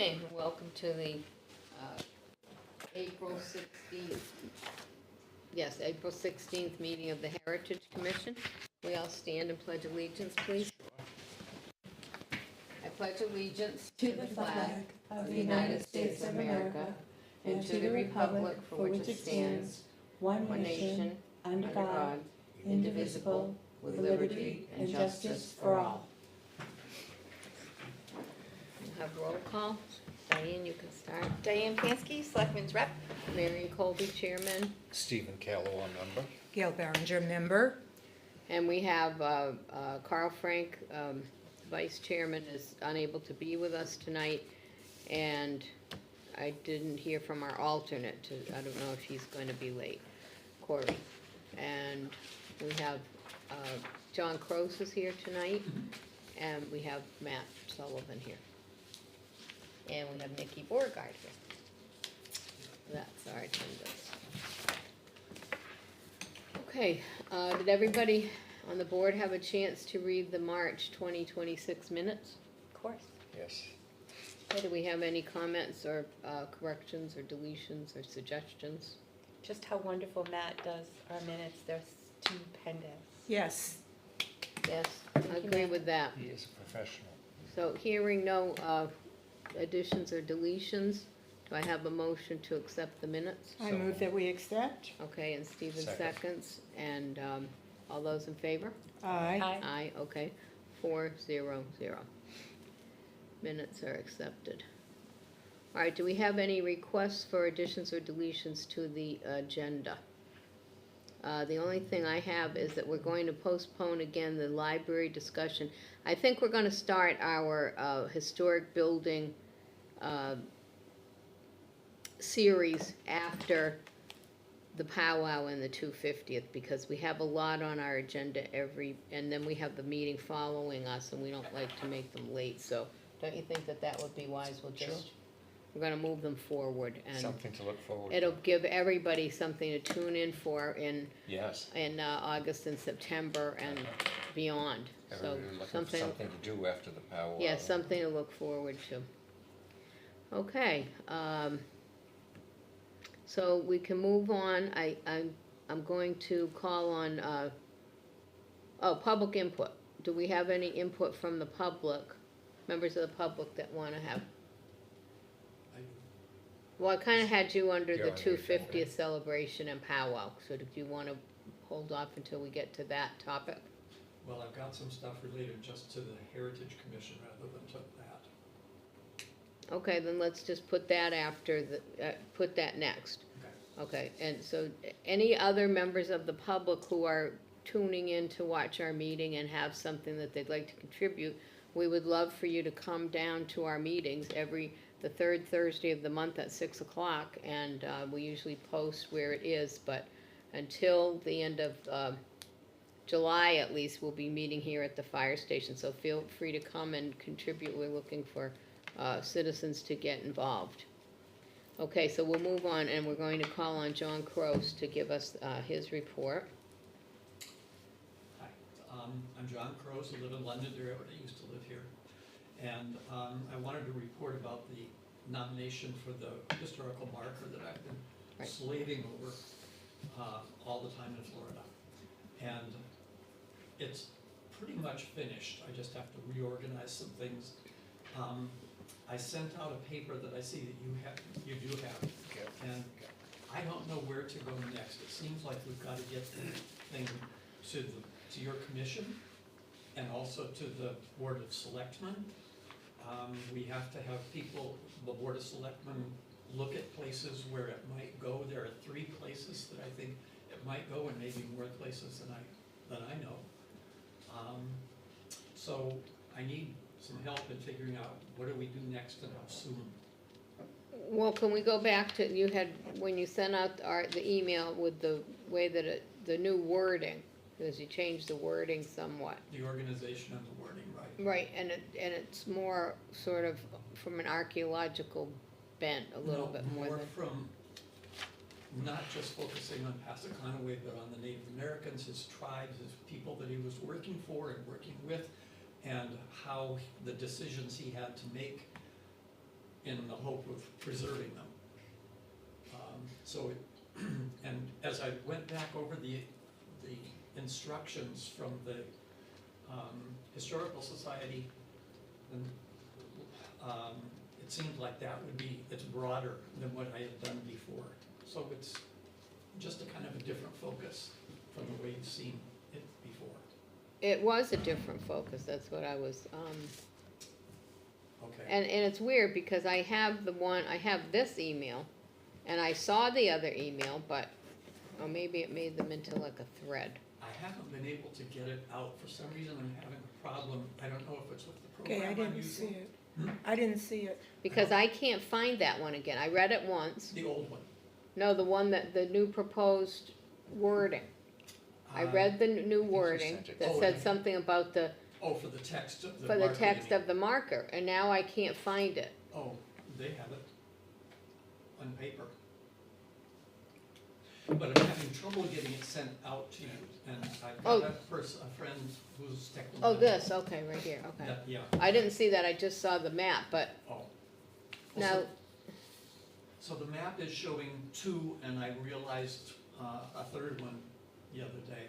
evening. Welcome to the April 16th, April 16th meeting of the Heritage Commission. We all stand and pledge allegiance, please. I pledge allegiance to the flag of the United States of America and to the republic for which it stands, one nation, under God, indivisible, with liberty and justice for all. We'll have roll call. Diane, you can start. Diane Pansky, Selectmen's Rep. Marion Colby, Chairman. Stephen Callow, member. Gail Barringer, member. And we have Carl Frank, Vice Chairman, is unable to be with us tonight. And I didn't hear from our alternate. I don't know if he's going to be late, Corey. And we have John Croce is here tonight. And we have Matt Sullivan here. And we have Nikki Beauregard here. That's our attendance. Okay, did everybody on the board have a chance to read the March 2026 minutes? Of course. Yes. Okay, do we have any comments or corrections or deletions or suggestions? Just how wonderful Matt does our minutes. They're stupendous. Yes. Yes, I agree with that. He is a professional. So hearing no additions or deletions, do I have a motion to accept the minutes? I move that we accept. Okay, and Stephen Second. seconds, and all those in favor? Aye. Aye, okay, 4-0-0. Minutes are accepted. All right, do we have any requests for additions or deletions to the agenda? The only thing I have is that we're going to postpone again the library discussion. I think we're going to start our historic building series after the powwow and the 250th, because we have a lot on our agenda and then we have the meeting following us, and we don't like to make them late. So don't you think that that would be wise? We'll just, Sure. We're going to move them forward, and Something to look forward it'll to. give everybody something to tune in for in Yes. August and September and beyond. So Everybody looking for something to do after the powwow. yeah, something to look forward to. Okay, so we can move on. I'm going to call on, public input. Do we have any input from the public, members of the public that want to have? Well, I kind of had you under You're the on the agenda. 250th celebration and powwow, so do you want to hold off until we get to that topic? Well, I've got some stuff related just to the Heritage Commission rather than to that. Okay, then let's just put that after put that next. Okay. Okay, and so any other members of the public who are tuning in to watch our meeting and have something that they'd like to contribute, we would love for you to come down to our meetings the third Thursday of the month at 6 o'clock, and we usually post where it is, but until the end of July at least, we'll be meeting here at the fire station, so feel free to come and contribute. We're looking for citizens to get involved. Okay, so we'll move on, and we're going to call on John Croce to give us his report. Hi, I'm John Croce. I live in Londonderry. I used to live here. And I wanted to report about the nomination for the historical marker that I've been slaving over all the time in Florida. And it's pretty much finished. I just have to reorganize some things. I sent out a paper that I see that you do have, and I don't know where to go next. It seems like we've got to get the thing to your commission and also to the Board of Selectmen. We have to have people, the Board of Selectmen, look at places where it might go. There are 3 places that I think it might go, and maybe more places than I know. So I need some help in figuring out what do we do next and how soon. Well, can we go back to, you had, when you sent out the email with the way that the new wording, because you changed the wording somewhat. The organization and the wording, right? Right, and it's more sort of from an archaeological bent, a little bit more than. From not just focusing on Passaconaway, but on the Native Americans, his tribes, his people that he was working for and working with, and how the decisions he had to make in the hope of preserving them. So, and as I went back over the instructions from the Historical Society, and it seemed like that would be, it's broader than what I had done before. So it's just a kind of a different focus from the way you've seen it before. It was a different focus, that's what I was, Okay. and it's weird because I have this email, and I saw the other email, but, or maybe it made them into like a thread. I haven't been able to get it out. For some reason, I'm having a problem. I don't know if it's with the Okay, program I I'm didn't see using. it. Hmm? I didn't see it. Because I can't find that one again. I read it once. The old one. No, the one that, the new proposed wording. I read the new wording sent it. that Oh, said okay. something about the, Oh, for the text of the for the marker, you text mean. of the marker, and now I can't find it. Oh, they have it on paper. But I'm having trouble getting it sent out to you, and I've Oh. got a friend who's technical. Oh, this, okay, right here, okay. Yeah, I didn't see that, I just saw the map, but oh. now, Well, So the map is showing two, and I realized a third one the other day.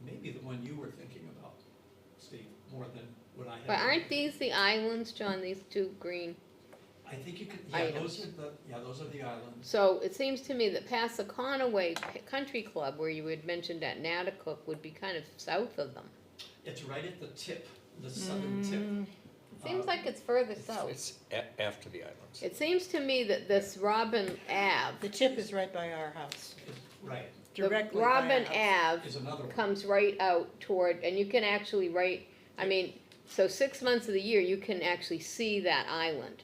Maybe the one you were thinking about, Steve, more than what I had. but aren't these the islands, John, these two green? I think you could, items? those are the islands. So it seems to me that past the Conaway Country Club, where you had mentioned at Natticook, would be kind of south of them. It's right at the tip, the southern tip. It seems like it's further south. It's after the islands. It seems to me that this Robin Ave, The tip is right by our house, Right, the directly by our Robin house. Ave is another one. comes right out toward, and you can actually so 6 months of the year, you can actually see that island.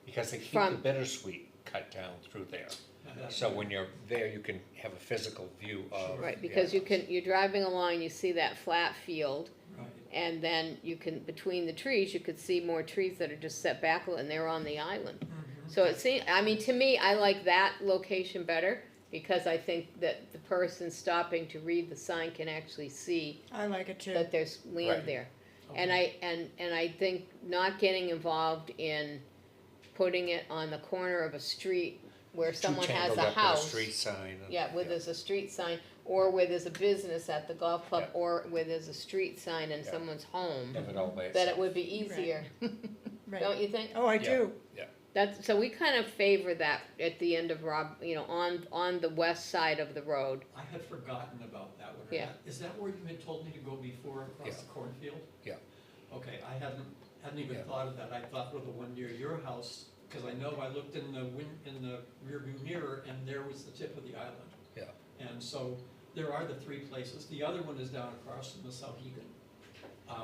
Because they keep From- the bittersweet cut down through there. So when you're there, you can have a physical view of. Right, the because islands. you're driving along, you see that flat field, Right, and then you can, between the trees, you could see more trees that are just set back, and they're on the island. So it seems, to me, I like that location better, because I think that the person stopping to read the sign can actually see I like it too. that there's land Right. there. And okay. I think not getting involved in putting it on the corner of a street where Too someone has tangled a up with house. street sign. and- Yeah, where there's a street sign, or where there's a business at the golf club, Yeah. or where there's a street sign in Yeah. someone's home, Have it all by that it itself. would be easier, Right. don't you think? Oh, I Yeah. do. That's, so we kind of favor that at the end of on the west side of the road. I had forgotten about that one. Yeah. Is that where you had told me to go before across Yeah. the cornfield? Yeah. Okay, I hadn't even Yeah. thought of that. I thought of the one near your house, because I know I looked in the rearview mirror, and there was the tip of the island. Yeah. And so there are the three places. The other one is down across from the Sauhegan,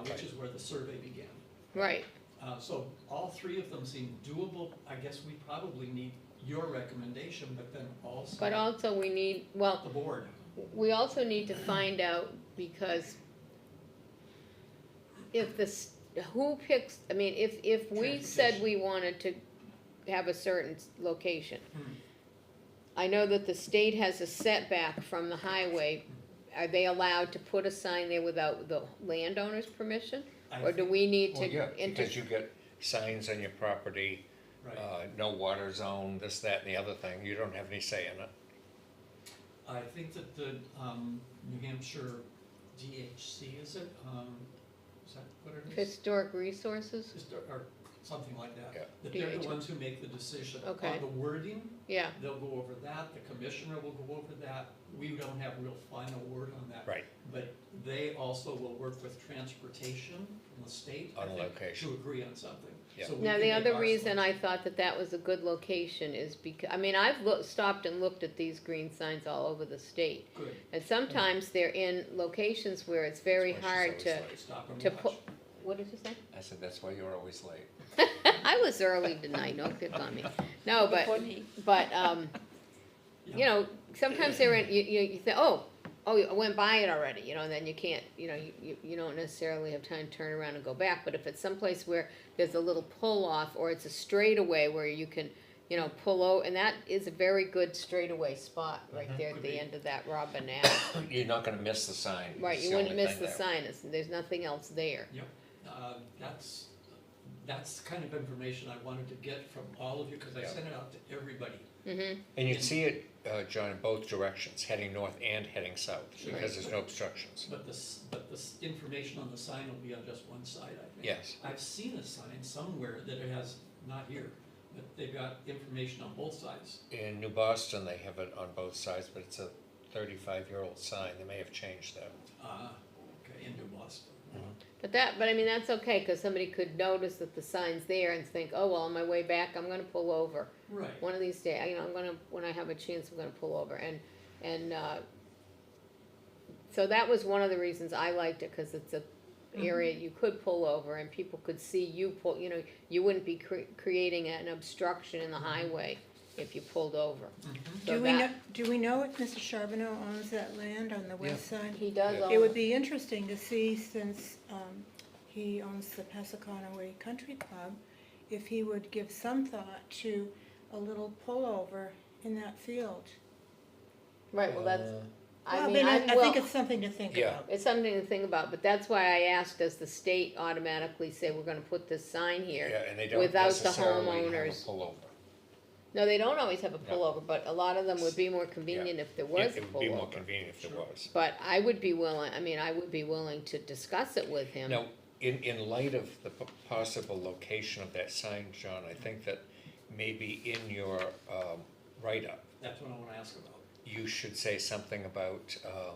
which Right. is where the survey began. Right, So all three of them seem doable. I guess we probably need your recommendation, but then also but also we need, the board. we also need to find out, because if who picks, if we said we wanted to have a certain location, Hmm. I know that the state has a setback from the highway. Are they allowed to put a sign there without the landowner's permission? I Or do think- we need Well, to? yeah, because you get signs on your property, Right. no water zone, this, that, and the other thing. You don't have any say in it. I think that the New Hampshire DHC, is it? Is that what it is? Historic resources? Or something like that. Yeah. That they're the DHC. ones who make the decision. Okay. On the wording, Yeah, they'll go over that, the commissioner will go over that. We don't have real final word on that. Right. But they also will work with transportation from the state, I On a think, location. to agree on something. Yeah. So we now can the make other our reason I selection. thought that was a good location is because, I've stopped and looked at these green signs all over the state. Good, And sometimes they're in locations where it's very That's why she's hard always to, late. stop and to watch. put, what did you say? I said, that's why you're always late. I was early tonight, no pick on me. No, Before me. but, Yeah. sometimes they're in, you think, oh, I went by it already, and then you can't, you don't necessarily have time to turn around and go back, but if it's someplace where there's a little pull-off, or it's a straightaway where you can, pull over, and that is a very good straightaway spot right there at Could the be. end of that Robin Ave. You're not gonna miss the sign. Right, It's you the wouldn't only miss thing the there. sign, there's nothing else there. Yep, that's, that's the kind of information I wanted to get from all of you, because I Yeah. sent it out to everybody. Mm-hmm, And you'd see it, John, in both directions, heading north and heading south, Sure. because there's no obstructions. But this information on the sign will be on just one side, I think. Yes. I've seen a sign somewhere that it has, not here, but they've got information on both sides. In New Boston, they have it on both sides, but it's a 35-year-old sign. They may have changed that. Okay, in New Boston. but I mean, that's okay, cause somebody could notice that the sign's there and think, oh, well, on my way back, I'm gonna pull over. Right. One of these days, you know, when I have a chance, I'm gonna pull over, and so that was one of the reasons I liked it, cause it's a area you could pull over and people could see you pull, you know, you wouldn't be creating an obstruction in the highway if you pulled over. Mhm. So Do we know if Mr. Charbonneau owns that land on the west side? He does Yeah. own. It would be interesting to see, since he owns the Passaconaway Country Club, if he would give some thought to a little pullover in that field. Right, well, that's, Well, I mean, I think well, it's something to think Yeah. about. it's something to think about, but that's why I asked, does the state automatically say we're gonna put this sign here? Yeah, and they don't Without the necessarily have a homeowners. pullover. No, they don't always have a No. pullover, but a lot of them would be more convenient if there was a It would be more pullover. convenient if there Sure. was. But I would be willing, to discuss it with him. Now, in light of the possible location of that sign, John, I think that maybe in your write-up, That's what I wanna ask about. you should say something about, I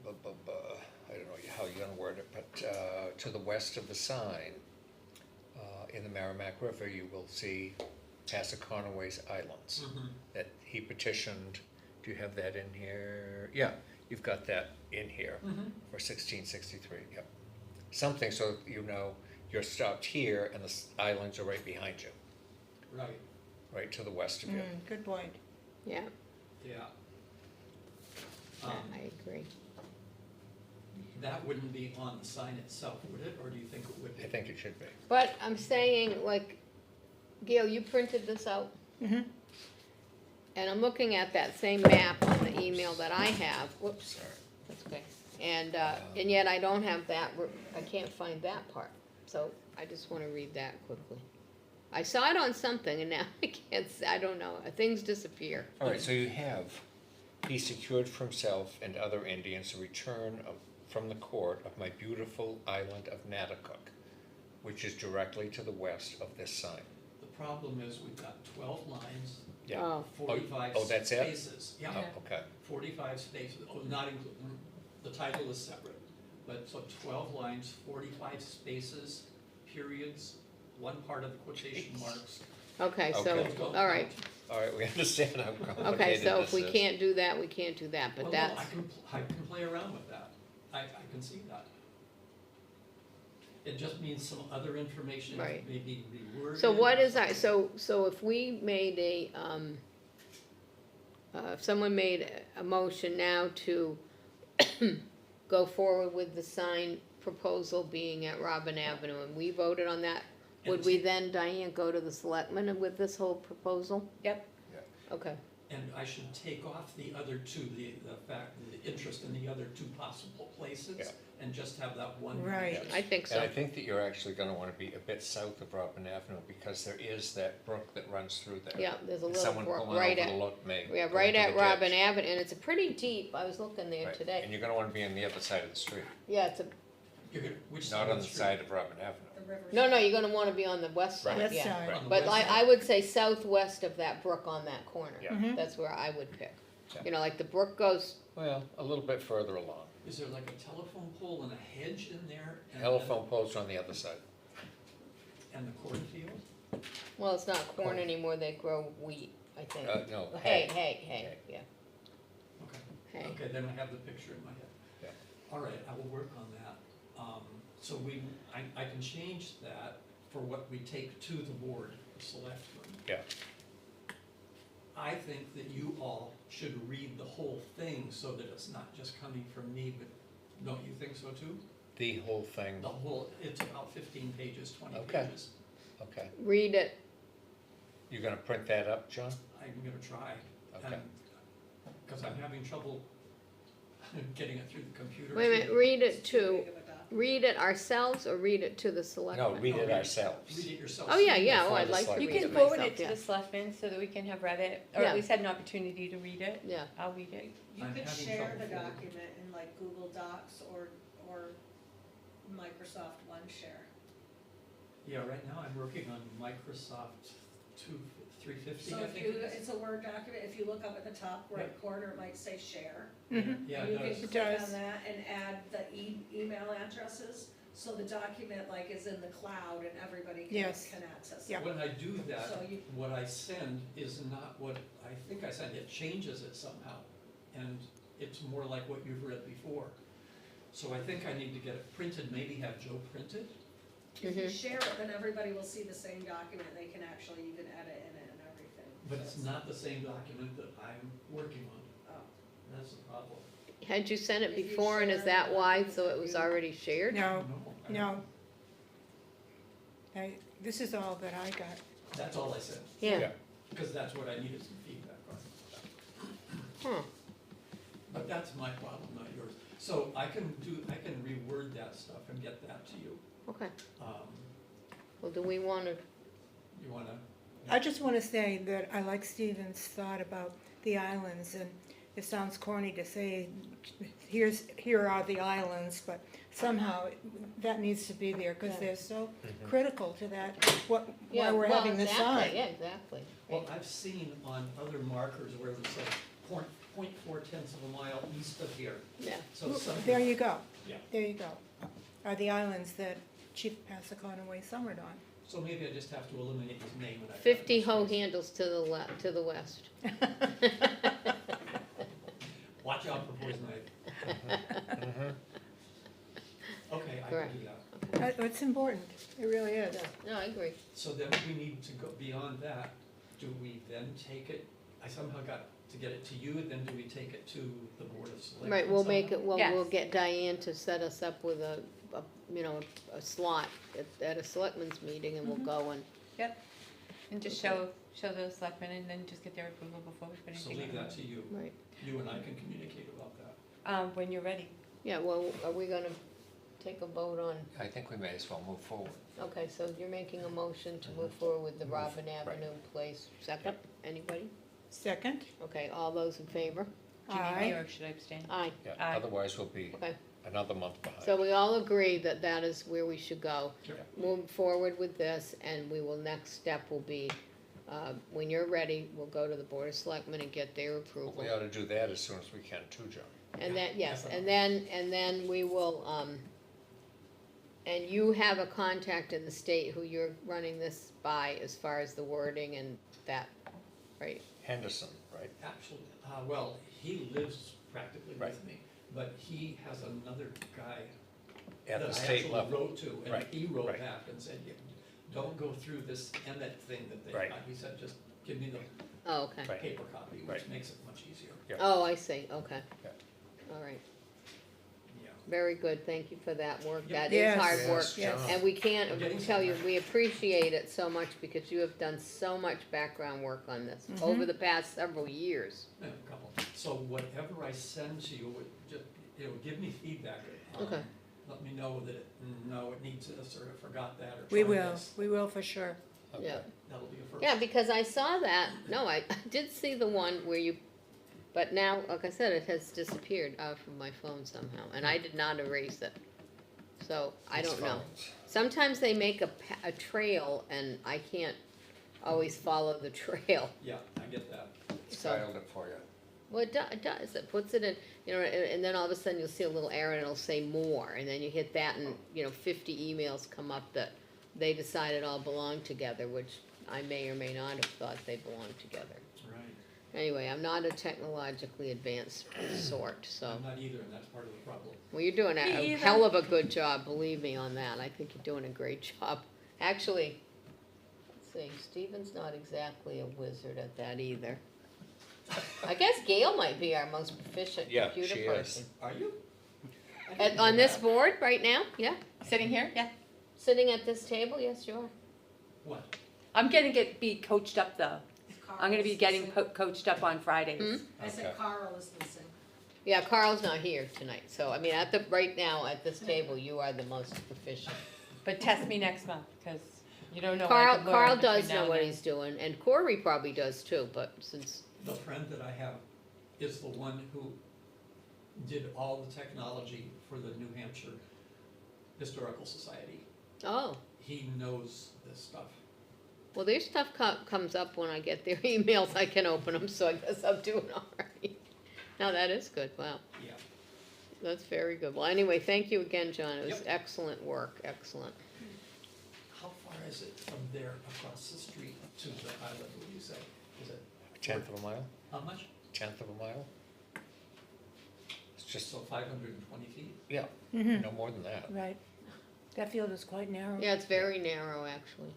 don't know how you're gonna word it, but to the west of the sign, in the Merrimack River, you will see Passaconaway's Islands Mhm. that he petitioned. Do you have that in here? Yeah, you've got that in here Mhm. for 1663, yep. Something so you know you're stopped here and the islands are right behind you, Right, right to the west of you. Good point. Yeah, yeah. yeah, I agree. That wouldn't be on the sign itself, would it, or do you think it would be? I think it should be. But I'm saying, like, Gail, you printed this out? Mhm. And I'm looking at that same map on the email that I have, whoops, Sorry. that's okay. And yet I don't have that, I can't find that part, so I just wanna read that quickly. I saw it on something and now I can't, I don't know, things disappear. All right, so you have, he secured for himself and other Indians a return from the court of my beautiful island of Natticook, which is directly to the west of this sign. The problem is we've got 12 lines, Yeah. Oh, 45 oh, that's it? spaces. Yeah, Oh, okay, 45 spaces, not including, the title is separate. But so 12 lines, 45 spaces, periods, one part of the quotation Jeez. marks. okay, so, Okay. all right, all right, we understand how complicated okay, so if this we is. can't do that, we can't do that, but Well, no, that's, I can play around with that. I can see that. It just means some other information, Right. maybe reworded. so what or is our, something. so if we made if someone made a motion now to go forward with the sign proposal being at Robin Avenue, and we voted on that, would we then, Diane, go to the selectmen with this whole proposal? Yep. Okay, And I should take off the other two, the fact, the interest in the other two possible places, Yeah. and just have that one. Right. I think And I so, think that you're actually gonna wanna be a bit south of Robin Avenue, because there is that brook that runs through there. yeah, there's a And little someone brook pulling right over at, to look may. yeah, go right into at the Robin ditch. Avenue, and it's a pretty deep, I was looking there Right. today. And you're gonna wanna be on the other side of the street, Yeah, it's a, You're gonna, which side not of on the street? side of Robin Avenue. no, you're gonna wanna be on the west Right. side, West yeah. side. On the But west I side? would say southwest of that brook on that corner. Yeah. Mhm. That's where I would pick. Yeah. You know, like the brook goes, Well, a little bit further along. Is there like a telephone pole and a hedge in there? and- Telephone poles are on the other side. And the cornfield? well, it's not corn Corn. anymore, they grow wheat, I think. No, Hay, hay. hay, yeah, Okay. hay. Okay, then I have the picture in my head. Yeah. All right, I will work on that. So I can change that for what we take to the board, the selectmen. Yeah. I think that you all should read the whole thing so that it's not just coming from me, but don't you think so too? The whole thing, The whole, it's about 15 pages, 20 Okay. pages. okay. Read it, You gonna print that up, John? I'm gonna try. Okay. Because I'm having trouble getting it through the computer. wait a minute, read it too, read it ourselves or read it to the No, selectmen? read it No, ourselves. Read it yourself. Oh, yeah, yeah, oh, Before I'd the like to select- You read can it forward myself, it to yeah. the selectmen so that we can have read it, or Yeah. at least had an opportunity to read it. Yeah, I'll read it. You I'm could having share trouble the forwarding. document in like Google Docs or Microsoft OneShare. Yeah, right now I'm working on Microsoft 350, So I if think you, it is. it's a Word document, if you look up at the top right corner, it might say share. Mhm. Yeah, And you it can does. It click does. on that and add the email addresses, so the document like is in the cloud and everybody Yes. can access Yeah. it. When I do that, So you- what I send is not what I think I sent, it changes it somehow. And it's more like what you've read before. So I think I need to get it printed, maybe have Joe print it. If you Mhm. share it, then everybody will see the same document, they can actually even edit in it and everything. But it's not the same document that I'm working on. Oh. That's the problem. had you sent it If you before and is share that the why, document so it was you- already shared? No, I no. don't- This is all that I got. That's all I said, Yeah, Yeah. because that's what I needed some feedback on. huh, But that's my problem, not yours. So I can reword that stuff and get that to you. okay, Um, well, do we wanna, You wanna, I just want to say that I like Stephen's thought about the islands, and it sounds corny to say, here are the islands, but somehow that needs to be there, because Yeah. they're so Mhm. critical to that, why yeah, we're well, having the exactly, sign. yeah, exactly. well, I've seen on other markers where it says point 4/10 of a mile east of here. Yeah, So some, There you go. Yeah. There you go. Are the islands that Chief Passaconaway summered on. so maybe I just have to eliminate his name and I. 50 hoe handles to the west. Watch out for poison ivy. Mhm. Okay, I can Correct. do that. It's important, it really is. Yeah, no, I agree. So then we need to go beyond that. Do we then take it, I somehow got to get it to you, then do we take it to the Board of Selectmen? Right, we'll make somehow? it, we'll Yes. get Diane to set us up with a slot at a selectmen's meeting and we'll go and, And just show those selectmen and then just get their approval before we put So anything leave on. that to you. right. You and I can communicate about that. When you're ready. Yeah, well, are we gonna take a vote on, I think we may as well move forward. okay, so you're making a motion to move Mhm. forward with the Move, Robin right. Avenue Place, second, anybody? Second? Okay, all those in favor? Do you need me Aye. or should I abstain? Aye, Yeah, Aye. otherwise we'll be okay, another month behind. so we all agree that that is where we should go. Sure. Move forward with this, and we will, next step will be, when you're ready, we'll go to the Board of Selectmen and get their approval. We ought to do that as soon as we can too, Joe. And then, yes, Definitely. and then we will, and you have a contact in the state who you're running this by as far as the wording and that, right? Henderson, right? Actually, well, he lives practically with Right. me, but he has another guy At that the I state actually level. wrote to, and Right, he wrote right. back and said, don't go through this Emmett thing that they Right. got. He said, just give me the Oh, okay. Right. paper copy, which Right. makes it much easier. Yeah. Oh, I see, okay. Yeah. All right, Yeah. very good, thank you for that work, Yeah. that is Yes. hard work. Yes, Yes. John. And we can't, We're getting tell you, somewhere. we appreciate it so much because you have done so much background work on this over the past several years. Yeah, a couple. So whatever I send to you, would just, give me feedback. Okay. Let me know that, no, it needs this, or I forgot that, or We try will, this. we will for sure. Okay. Yeah. That'll be a first. Yeah, because I saw that, no, I did see the one where you, but now, like I said, it has disappeared out from my phone somehow, and I did not erase it. So, I It's don't know. phones. Sometimes they make a trail and I can't always follow the trail. Yeah, I get that. It's So- filed it for you. Well, it does, it puts it in, and then all of a sudden you'll see a little arrow and it'll say more, and then you hit that and, 50 emails come up that they decided all belong together, which I may or may not have thought they belonged together. Right. Anyway, I'm not a technologically advanced sort, so, I'm not either, and that's part of the problem. well, you're doing Me a either. hell of a good job, believe me on that, I think you're doing a great job. Actually, let's see, Stephen's not exactly a wizard at that either. I guess Gail might be our most proficient Yeah, computer she is. person. Are you? On this board right now, yeah, Sitting here? Yeah. sitting at this table, yes, you are. What? I'm gonna be coached up though. I'm gonna be Carl's getting missing. coached up on Fridays. Hmm? I said Okay. Carl is missing. Yeah, Carl's not here tonight, so, I mean, right now, at this table, you are the most proficient. But test me next month, because you don't know what I Carl, could learn Carl between does now know and what then. he's doing, and Corey probably does too, but since, The friend that I have is the one who did all the technology for the New Hampshire Historical Society. oh, He knows this stuff. well, their stuff comes up when I get their emails, I can open them, so I guess I'm doing all right. No, that is good, wow, Yeah. that's very good. Well, anyway, thank you again, John, it was Yep. excellent work, excellent. How far is it from there across the street to the island, would you say? Is it, A tenth of a mile, how much? tenth of a mile? It's just, So 520 feet? yeah, Mhm. no more than that. Right. That field is quite narrow. Yeah, it's very narrow, actually.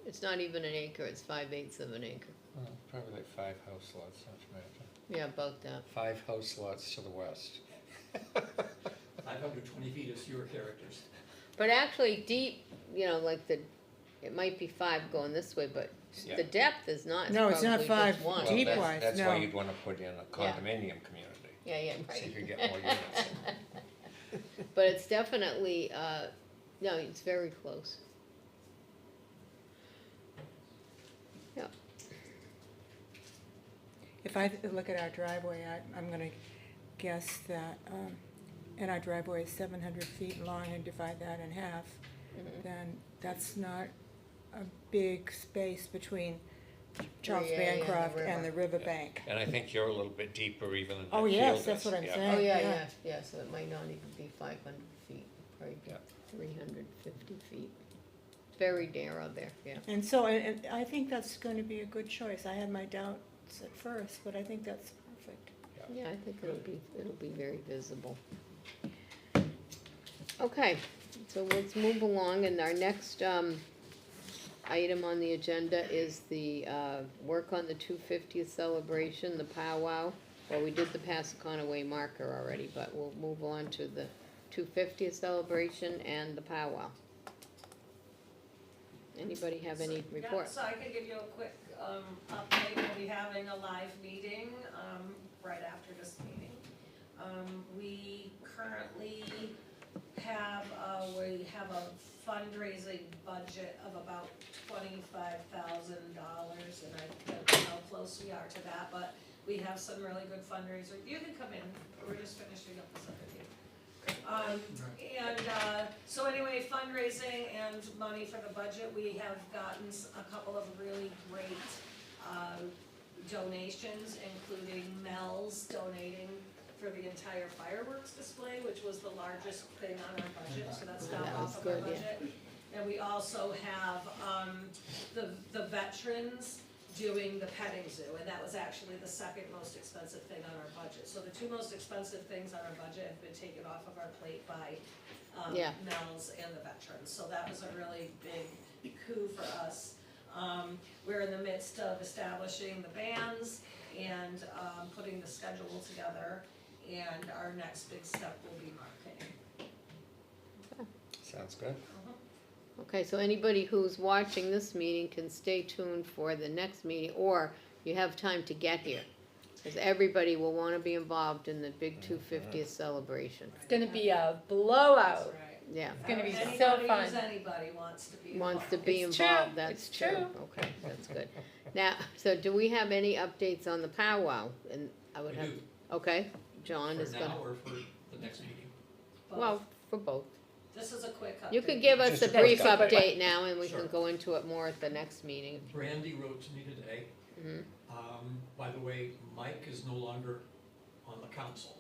It's not even an acre, it's 5/8 of an acre. Oh, probably like 5 house lots, don't you imagine? Yeah, about that. 5 house lots to the west. 520 feet is your characters. But actually, deep, like it might be 5 going this way, but Yeah. the depth is not. No, it's not probably 5 just one. deep Well, wise, that's no. why you'd wanna put in a condominium community, Yeah, yeah, so you right. could get more units. But it's definitely, no, it's very close. Yeah, If I look at our driveway, I'm gonna guess that, and our driveway is 700 feet long and divide that in half, mhm. then that's not a big space between Charles Yeah, yeah, the Bancroft and the river. riverbank. And I think you're a little bit deeper even than that Oh, field yes, is. that's what I'm Yeah. saying. Oh, yeah, Yeah. yeah, yeah, so it might not even be 500 feet, probably Yeah. 350 feet. Very narrow there, yeah. And so, and I think that's gonna be a good choice. I had my doubts at first, but I think that's perfect. Yeah, I think it'll be very visible. Okay, so let's move along, and our next, item on the agenda is the, work on the 250th celebration, the powwow. Well, we did the Passaconaway marker already, but we'll move on to the 250th celebration and the powwow. Anybody have any report? Yeah, so I could give you a quick, update, we'll be having a live meeting, right after this meeting. We currently have, we have a fundraising budget of about $25,000, and I don't know how close we are to that, but we have some really good fundraisers. You can come in, we're just finishing up this other thing. So anyway, fundraising and money for the budget, we have gotten a couple of really great, donations, including Mel's donating for the entire fireworks display, which was the largest thing on our budget, so that's now That was off of our good, yeah. budget. And we also have, the veterans doing the petting zoo, and that was actually the second most expensive thing on our budget. So the two most expensive things on our budget have been taken off of our plate by, Yeah. Mel's and the veterans, so that was a really big coup for us. We're in the midst of establishing the bands and, putting the schedule together, and our next big step will be marketing. Sounds good. Okay, so anybody who's watching this meeting can stay tuned for the next meeting, or you have time to get here. Because everybody will wanna be involved in the big 250th celebration, It's gonna be a That's blowout. right. yeah. It's gonna be so Anybody fun. who's anybody wants to be Wants to involved. be It's true, involved, that's it's true, true. okay, that's good. Now, so do we have any updates on the powwow? And I would We have, do, okay, John is for gonna, now or for the next meeting? But well, for both. This is a quick update. You could give us Just a a quick brief update. update now, and we Sure. can go into it more at the next meeting. Brandy wrote to me today. Mhm. By the way, Mike is no longer on the council.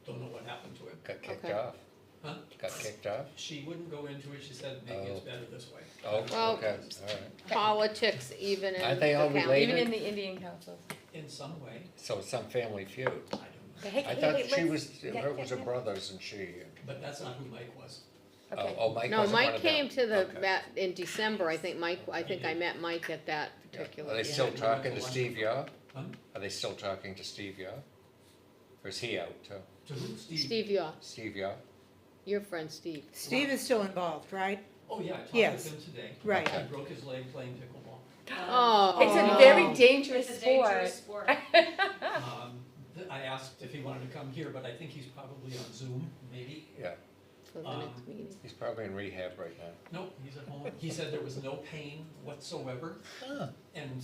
Don't know what happened to him. Got kicked Okay. off? Huh? Got kicked off? She wouldn't go into it, she said maybe it's Oh. better this way. Oh, Well, okay, alright. Politics even in Aren't the they all county. related? Even in the Indian councils. In some way, So it's some family feud. I don't know, I thought she was, it was her brothers and she. but that's not who Mike was. Okay. Oh, Mike No, wasn't one Mike of them. came to the, Okay. that, in December, I think I met Mike at that Yeah. particular. Are they yeah. still talking to Steve Yaw? Huh? Are they still talking to Steve Yaw? Or is he out too? To who? Steve? Steve Yaw, Steve Yaw? your friend Steve. Steve is still involved, right? Oh, yeah, I talked Yes. with him today. Right. He broke his leg playing pickleball. Oh. It's a Oh. very dangerous It's a sport. dangerous sport. I asked if he wanted to come here, but I think he's probably on Zoom, maybe. Yeah, For the next meeting. he's probably in rehab right now. Nope, he's at home. He said there was no pain whatsoever. And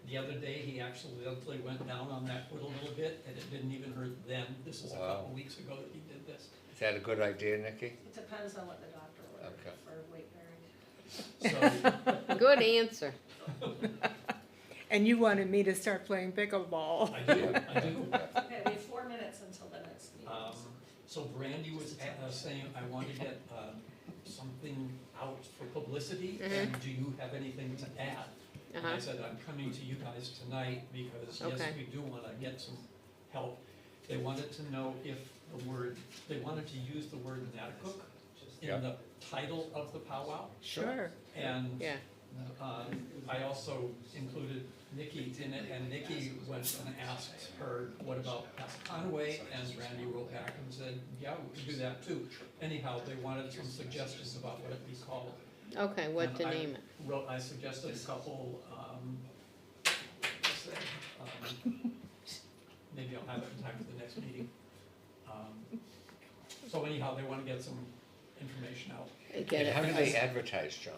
the other day, he actually went down on that foot a little bit, and it didn't even hurt then. This is a Wow. couple weeks ago that he did this. Is that a good idea, Nikki? It depends on what the doctor ordered Okay. for weight bearing. So, Good answer. And you wanted me to start playing pickleball. I do. Okay, we have 4 minutes until the next meeting. So Brandy was saying, I want to get something out for publicity, and do you have anything to add? And I said, I'm coming to you guys tonight because, yes, Okay. we do want to get some help. They wanted to know if they wanted to use the word Natticook Yeah. in the title of the powwow. Sure. And Yeah. I also included Nikki in it, and Nikki went and asked her, what about Passaconaway? And Randy wrote back and said, yeah, we could do that too. Anyhow, they wanted some suggestions about what it be called. Okay, what And to I name it? I suggested a couple, let's say, maybe I'll have it in time for the next meeting. So anyhow, they want to get some information out. Get And how it. do they advertise, John?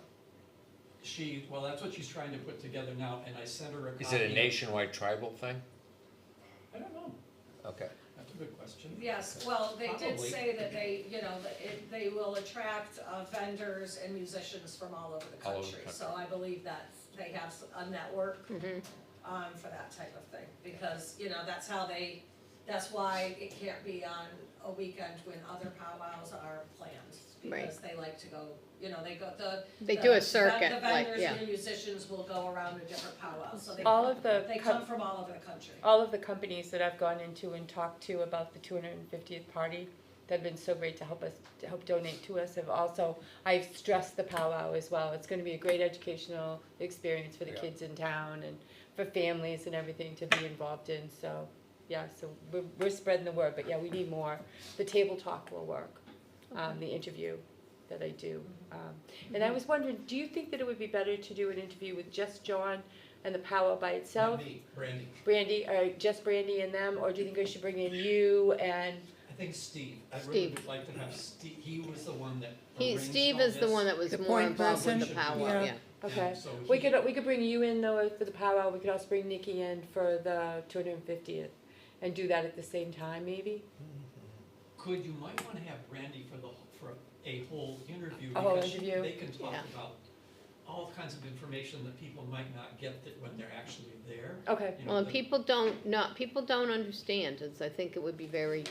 Well, that's what she's trying to put together now, and I sent her a copy. Is it a nationwide tribal thing? I don't know, Okay. that's a good question. Yes, well, they did Probably. say that they, they will attract vendors and musicians from all over the All over the country. country. So I believe that they have a network Mhm. for that type of thing. Because, that's why it can't be on a weekend when other powwows are planned. Right. Because they like to go, They do a the circuit, like, vendors yeah. and the musicians will go around to different powwows. So All of the they come from all over the country. all of the companies that I've gone into and talked to about the 250th party that have been so great to help donate to us have also, I've stressed the powwow as well. It's gonna be a great educational experience for the Yeah. kids in town and for families and everything to be involved in, so, yeah, so we're spreading the word, but yeah, we need more. The table talk will work, the interview that I do. And I was wondering, do you think that it would be better to do an interview with just John and the powwow by itself? Not me, Brandy. Brandy, or just Brandy and them, or do you think I should bring in you and, I think Steve. I really Steve. would like to have Steve, he was the one that Steve arranged is all the this. one that was The more point involved with the person? powwow, Yeah. yeah. okay. And so We he- could bring you in though for the powwow, we could also bring Nikki in for the 250th and do that at the same time maybe? You might wanna have Brandy for a whole interview. A whole because interview? They can talk Yeah. about all kinds of information that people might not get when they're actually there. Okay, You know, Well, and the- people don't understand, it's, I think it would be very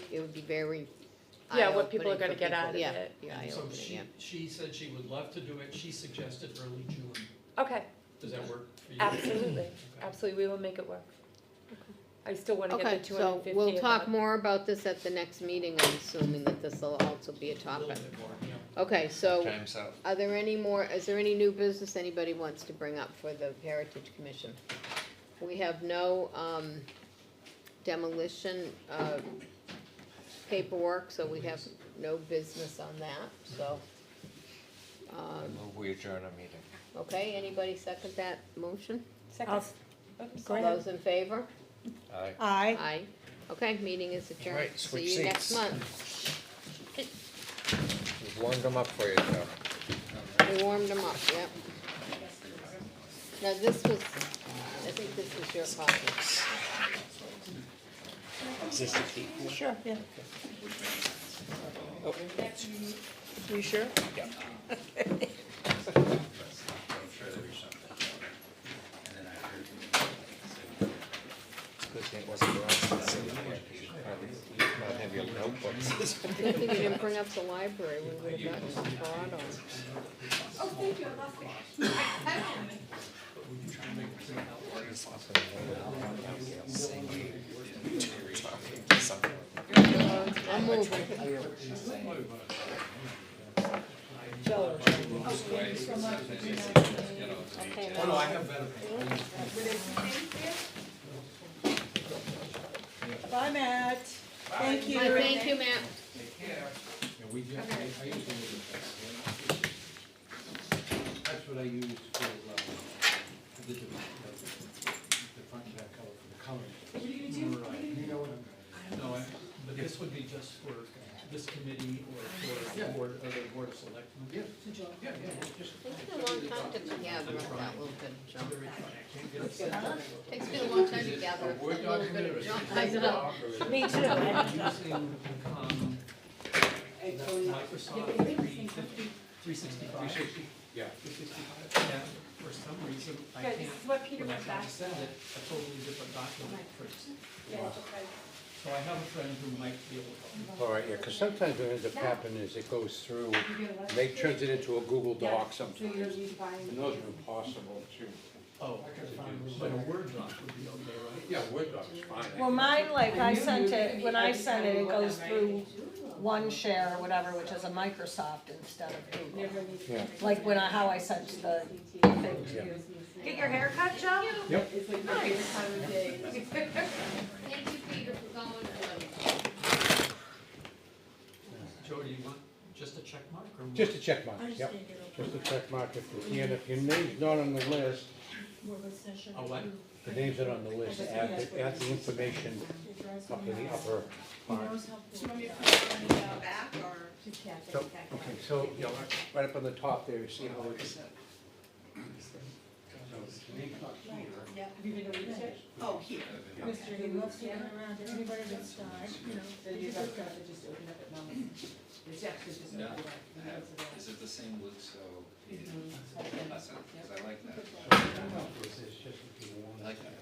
yeah, what people are eye-opening gonna for get out of people. it. Yeah, And so eye-opening, yeah. she said she would love to do it, she suggested early June. Okay, Does that work for you? absolutely, Okay. absolutely, we will make it work. I still wanna get Okay, the so 250th. we'll talk up. more about this at the next meeting, I'm assuming that this will also be a A topic. little bit more, yeah. Okay, so Time's up. is there any new business anybody wants to bring up for the Heritage Commission? We have no demolition paperwork, so we have no business on that, so. I move we adjourn our meeting. Okay, anybody second that motion? Second. I'll- Oops, Go All ahead. those in favor? Aye. Aye. Aye. Okay, meeting is adjourned. Right, switch See you next seats. month. We've warmed them up for you, Joe. We warmed them up, yep. Now, this was, I think this was your copy. Is this the key? Sure, yeah. You sure? Good thing it wasn't the rest of the city here. Not have your notebooks. Good thing you didn't bring up the library, we would have gotten some fraud on. I'm moving. Okay, now, Bye, Matt. Thank you. thank you, Matt. That's what I use for the front and back color for the colors. Right. You know what I'm. this would be just for this committee or for the board, or the board of selectmen. Yeah, yeah, just. Takes me a long time to gather up that little bit, John. Very funny. I can't get it set up. Takes me a long time to gather up that little bit of junk. I know. Me too. Using, Microsoft 350, 365. Yeah. 365, and for some reason, I Good, can't, this is what Peter when I was try to back. send it, a totally different document prints. Yeah, it's okay. So I have a friend who might be able to help me. All right, yeah, because sometimes what ends up happening is it goes through, they turns it into a Google Doc sometimes. And those are impossible to. Oh, but a Word doc would be okay, right? Yeah, Word Doc is fine. Well, mine, like, I sent it, when I send it, it goes through OneShare or whatever, which is a Microsoft instead of Google. Yeah. Like when how I sent the thing to Yeah. you. Get your hair cut, Joe? Yep. It's like my favorite time of day. Thank you, Peter, for going. Joe, do you want just a check mark or? Just a check mark, yep, just a check mark if you can, if your name's not on the list, A what? the name's not on the list, add the information up in the upper part. Back or? So, okay, so, you know, right up on the top there, you see how it's. So, name's not here. Have you been to research? Oh, here. Mr. He loves to run around to anybody that's died, you know. Then you have to just open up at Mel's. It's actually just. Yeah. open up. Is it the same look, so, that's it, because I like that. It's just if you want. I like that.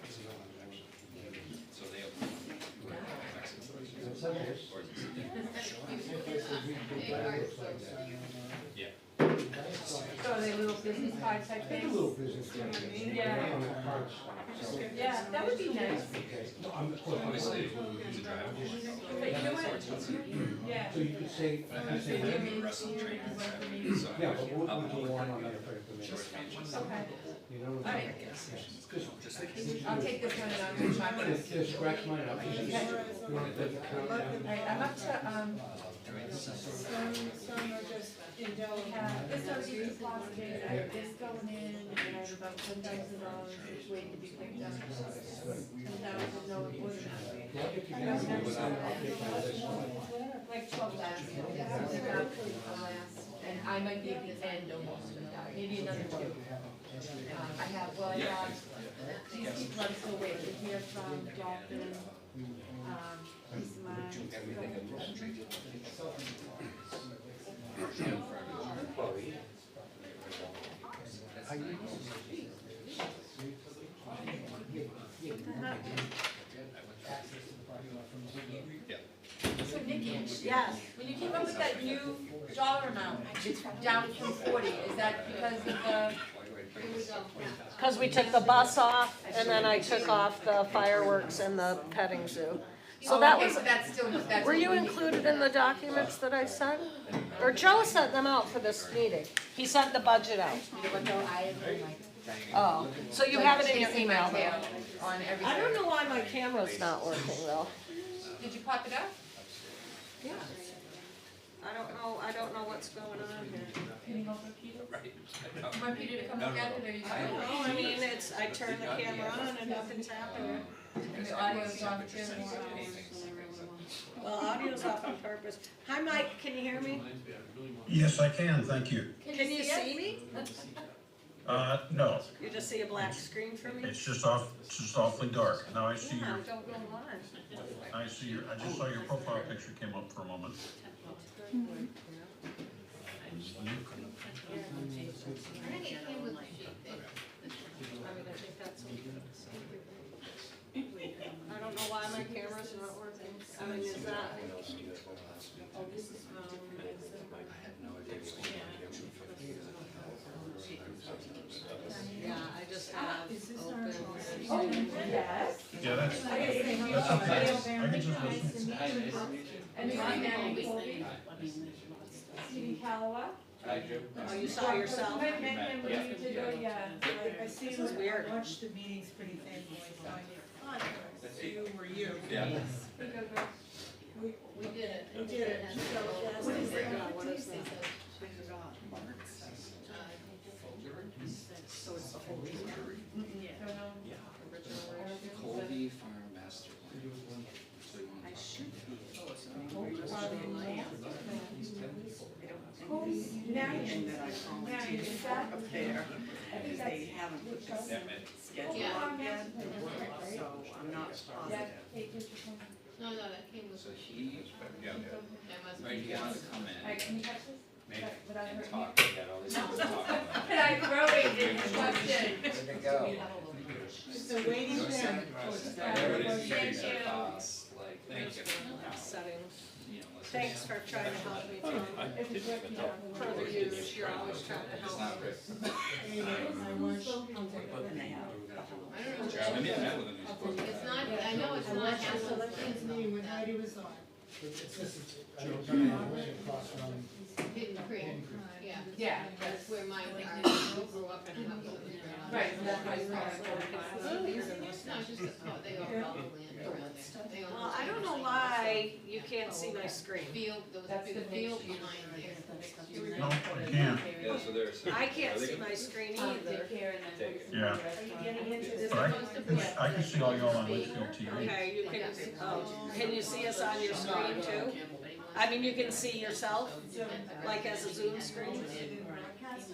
So they open up. It's like this. Or is it? Yeah. So are they little business card type It's a things? little business thing. Yeah. On the card stuff, so. Yeah, that would be nice. Obviously, it's a drive. But you know what? Yeah. So you could say, Wrestling training, so. yeah, but what would you want on there for information? Okay. You know? Alright. Just like. I'll take this one and I'll reach my one. Just scratch mine up. You want to count down? Alright, I'm up to, Some are just indelible. this one's used to deposit, I have this going in, and I have about $10,000 waiting to be picked up. 10,000, no, it wasn't that way. Like 12,000. And I might be at the end almost of that, maybe another two. I have, well, I have, these people I'm still waiting to hear from, Dalton, Peace of Mind. So Nikki, Yes. when you came up with that new dollar amount, it's down from 40, is that because of the? Because we took the bus off and then I took off the fireworks and the petting zoo. So that okay, was, so that's still, that's. were you included in the documents that I sent? Or Joe sent them out for this meeting? He sent the budget out. You know what though, I have been like. Oh, so you have it in your chasing my email tail though? on everything. I don't know why my camera's not working though. Did you pop it up? Yeah. I don't know what's going on here. Can you hold it, Peter? Right. Do you want Peter to come look at it, or you? I don't know, I mean, it's, I turn the camera on and nothing's happening. And the audio's off too. Well, audio's off on purpose. Hi, Mike, can you hear me? Yes, I can, thank you. Can you see me? No, You just see a black screen for me? it's just awfully dark. Now I see Yeah, I your, don't know why. I just saw your profile picture came up for a moment. I don't know why my camera's not working. I mean, is that? Yeah, I just have open. Yes. Yeah, that's okay. I can just listen. And then Mary Colby. Stevie Calloway. Oh, you saw yourself? I met him when we did the, I see This is weird. I watched the meetings pretty faithfully, so I knew you were you. Yeah. We did it. We did it. What is it? What is that? So it's the whole Colby Farm Master Plan. So you want- up there, because they haven't put this schedule Yeah. out yet, so I'm not positive. No, that came with. So he, Yeah. That must right, be. he wants to come in, Can you touch this? maybe, and talk, we got all these people talking about. Can I throw it in the question? Where'd they go? It's a waiting Go sit room. across the Thank everybody's you. using their thoughts, like, Thank you. Settings. you know, listen. Thanks for trying to help me too. Further use, you're always trying to It's help. not Rick. And they have. I don't know. Maybe I met with him, he's supposed to. It's not, I know it's not Hampshire. meeting when Heidi was on. Hidden Creek, yeah. Yeah. That's where mine are, grew up in a house that was around. Right, so that's why it's No, just, they own all the land around there. They own Well, I don't know why you can't see my screen. Field, there was a big field behind there. No, I can't. Yeah, so there's. I can't see my screen either. Yeah. This Right. supposed to be. I can see all y'all on Litchfield TV. Okay, you can, can you see us on your screen too? I mean, you can see yourself, like as a Zoom screen? I just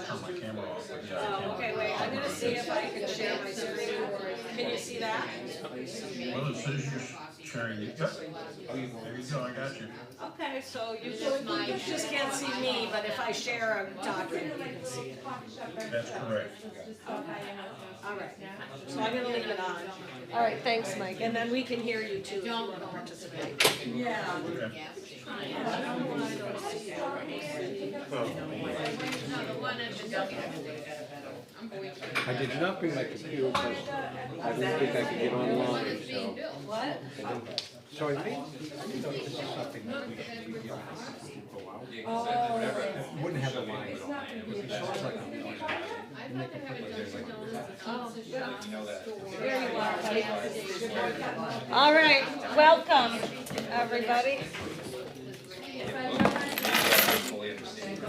turned my camera off. But yeah, I Oh, can. okay, wait, I'm gonna see if I can share my screen. Can you see that? Well, it says you're sharing it. Yep. There you go, I got you. Okay, so you just can't see me, but if I share a document, you can see it. That's correct. All right, so I'm gonna leave it on. All right, thanks, Mike, and then we can hear you too if you wanna participate. Yeah. Okay. No, the one at the W. I'm going to. I did not bring my computer because I didn't think I could get The one online, that's being so. built. What? So I think this is something that we should be able Oh. wouldn't have a line. It would be sort of like a I thought they had a Dunkin' Donuts, a pizza shop, You know that. store. There you are, buddy. gas station. All right, welcome, everybody. Fully understand.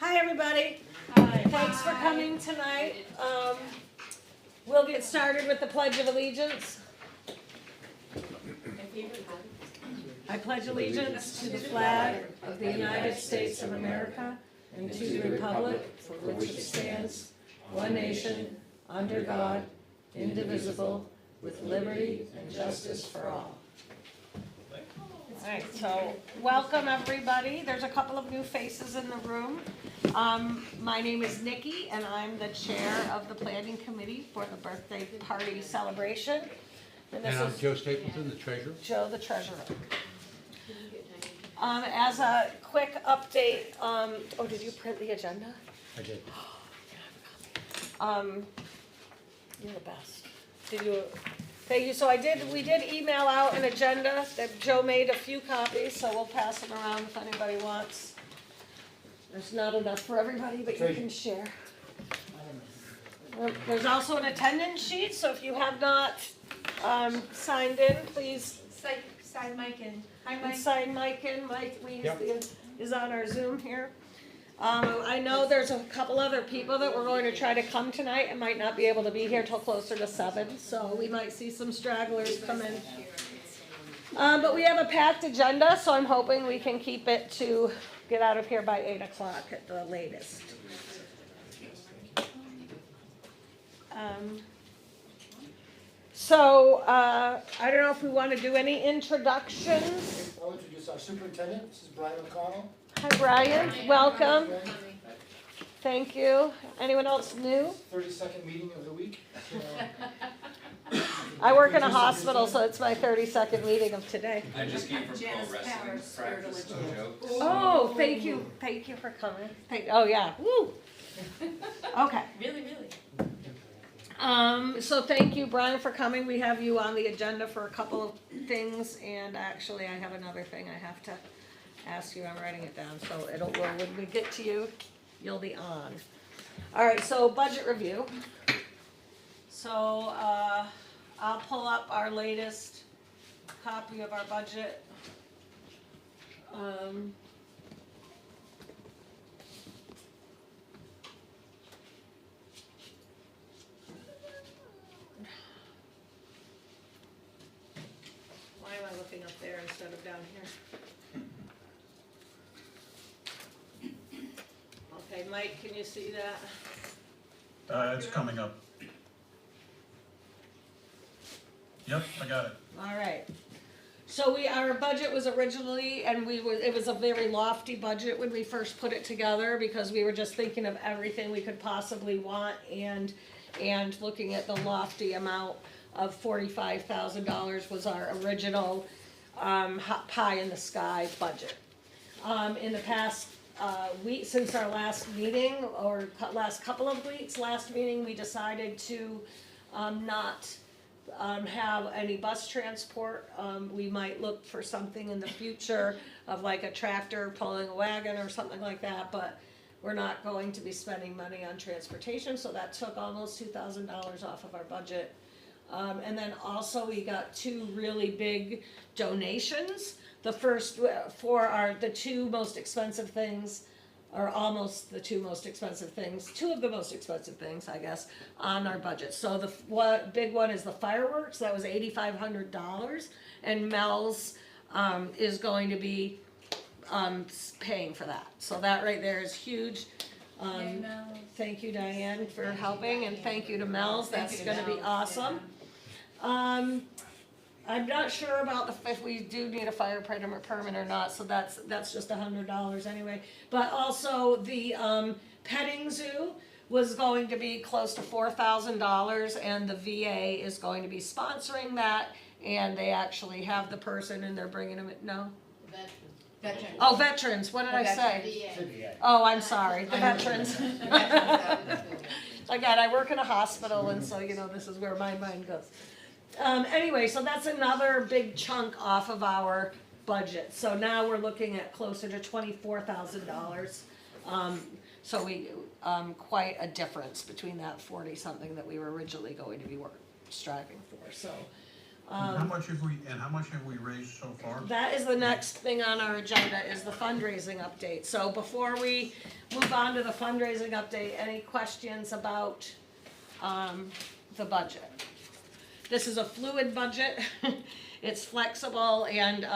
Hi, everybody. Thanks for coming tonight. We'll get started with the Pledge of Allegiance. I pledge allegiance to the flag of the United States of America and to the republic for which it stands, one nation, under God, indivisible, with liberty and justice for all. All right, so welcome everybody. There's a couple of new faces in the room. My name is Nikki and I'm the chair of the planning committee for the birthday party celebration. And this And I'm is Joe Stapleton, the treasurer. Joe, the treasurer. As a quick update, oh, did you print the agenda? I did. You're the best. Did you, thank you, so we did email out an agenda that Joe made a few copies, so we'll pass them around if anybody wants. There's not enough for everybody, but you can share. There's also an attendance sheet, so if you have not, signed in, please. Sign Mike in. Hi, And sign Mike in, Mike Lees Yep. is on our Zoom here. I know there's a couple other people that were going to try to come tonight and might not be able to be here till closer to 7, so we might see some stragglers come in. But we have a packed agenda, so I'm hoping we can keep it to get out of here by 8 o'clock at the latest. I don't know if we want to do any introductions. I'll introduce our superintendent, this is Brian O'Connell. Hi, Brian, welcome. Thank you. Anyone else new? 32nd meeting of the week. I work in a hospital, so it's my 32nd meeting of today. I just came from pro wrestling practice, so Joe. Oh, thank you for coming. Oh, yeah, woo. Okay. Really, really. So thank you, Brian, for coming. We have you on the agenda for a couple of things, and actually I have another thing I have to ask you. I'm writing it down, so when we get to you, you'll be on. All right, so budget review. So, I'll pull up our latest copy of our budget. Why am I looking up there instead of down here? Mike, can you see that? It's coming up. Yep, I got it. All right. So our budget was originally, and it was a very lofty budget when we first put it together, because we were just thinking of everything we could possibly want, and looking at the lofty amount of $45,000 was our original pie in the sky budget. In the past week, since our last meeting, or last couple of weeks, last meeting, we decided to not have any bus transport. We might look for something in the future of like a tractor pulling a wagon or something like that, but we're not going to be spending money on transportation, so that took almost $2,000 off of our budget. And then also we got two really big donations. The first for the two most expensive things, or almost the two most expensive things, two of the most expensive things, I guess, on our budget. So the big one is the fireworks. That was $8,500, and Mel's is going to be paying for that. So that right there is huge. Thank you, Diane, for helping, and thank you to Mel's. That's going to be awesome. I'm not sure about if we do need a fire permit or not, so that's just $100 anyway. But also the petting zoo was going to be close to $4,000, and the VA is going to be sponsoring that, and they actually have the person, and they're bringing them. No. Veterans. Oh, veterans. What did I say? VA. Oh, I'm sorry. The veterans. Again, I work in a hospital, and so this is where my mind goes. Anyway, so that's another big chunk off of our budget. So now we're looking at closer to $24,000. So we quite a difference between that 40-something that we were originally going to be striving for. So. How much have we raised so far? That is the next thing on our agenda, is the fundraising update. So before we move on to the fundraising update, any questions about the budget? This is a fluid budget. It's flexible, and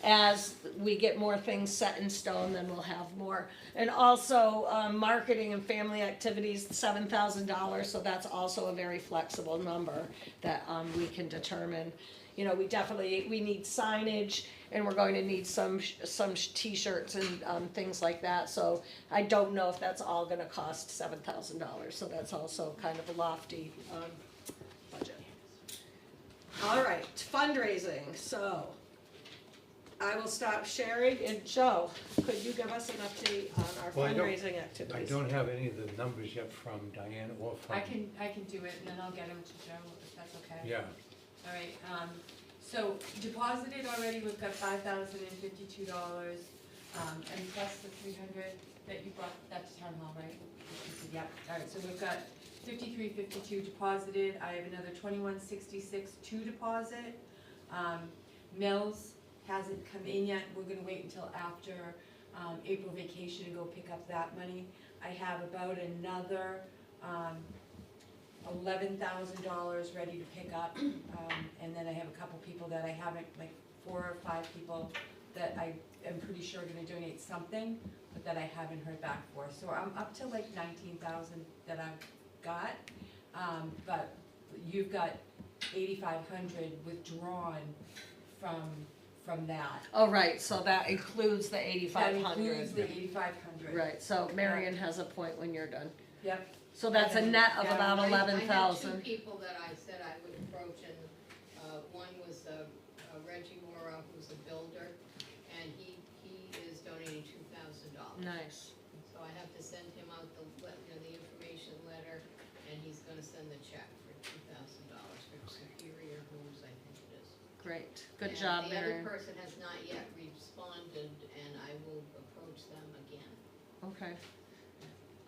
as we get more things set in stone, then we'll have more. And also marketing and family activities, $7,000, so that's also a very flexible number that we can determine. We need signage, and we're going to need some t-shirts and things like that. So I don't know if that's all gonna cost $7,000, so that's also kind of a lofty budget. All right, fundraising. So I will stop sharing, and Joe, could you give us an update on our fundraising activities? I don't have any of the numbers yet from Diane or from. I can do it, and then I'll get them to Joe, if that's okay. Yeah. All right, so deposited already, we've got $5,052, and plus the 300 that you brought, that's town hall, right? Yeah, all right, so we've got 53.52 deposited. I have another 21.66 to deposit. Mills hasn't come in yet. We're gonna wait until after April vacation to go pick up that money. I have about another $11,000 ready to pick up, and then I have a couple people that I haven't, like 4 or 5 people that I am pretty sure are gonna donate something, but that I haven't heard back for. So I'm up to like 19,000 that I've got, but you've got 8,500 withdrawn from that. Oh, right, so that includes the That 8,500. includes the 8,500. Right, so Marion has a point when you're done. Yep. So that's a net of Yeah, about I have 11,000. 2 people that I said I would approach, and one was Reggie Mora, who's a builder, and he is donating $2,000. Nice. So I have to send him out the information letter, and he's gonna send the check for $2,000 for Superior Homes, I think it is. Great, good And job, the Marion. other person has not yet responded, and I will approach them again. Okay.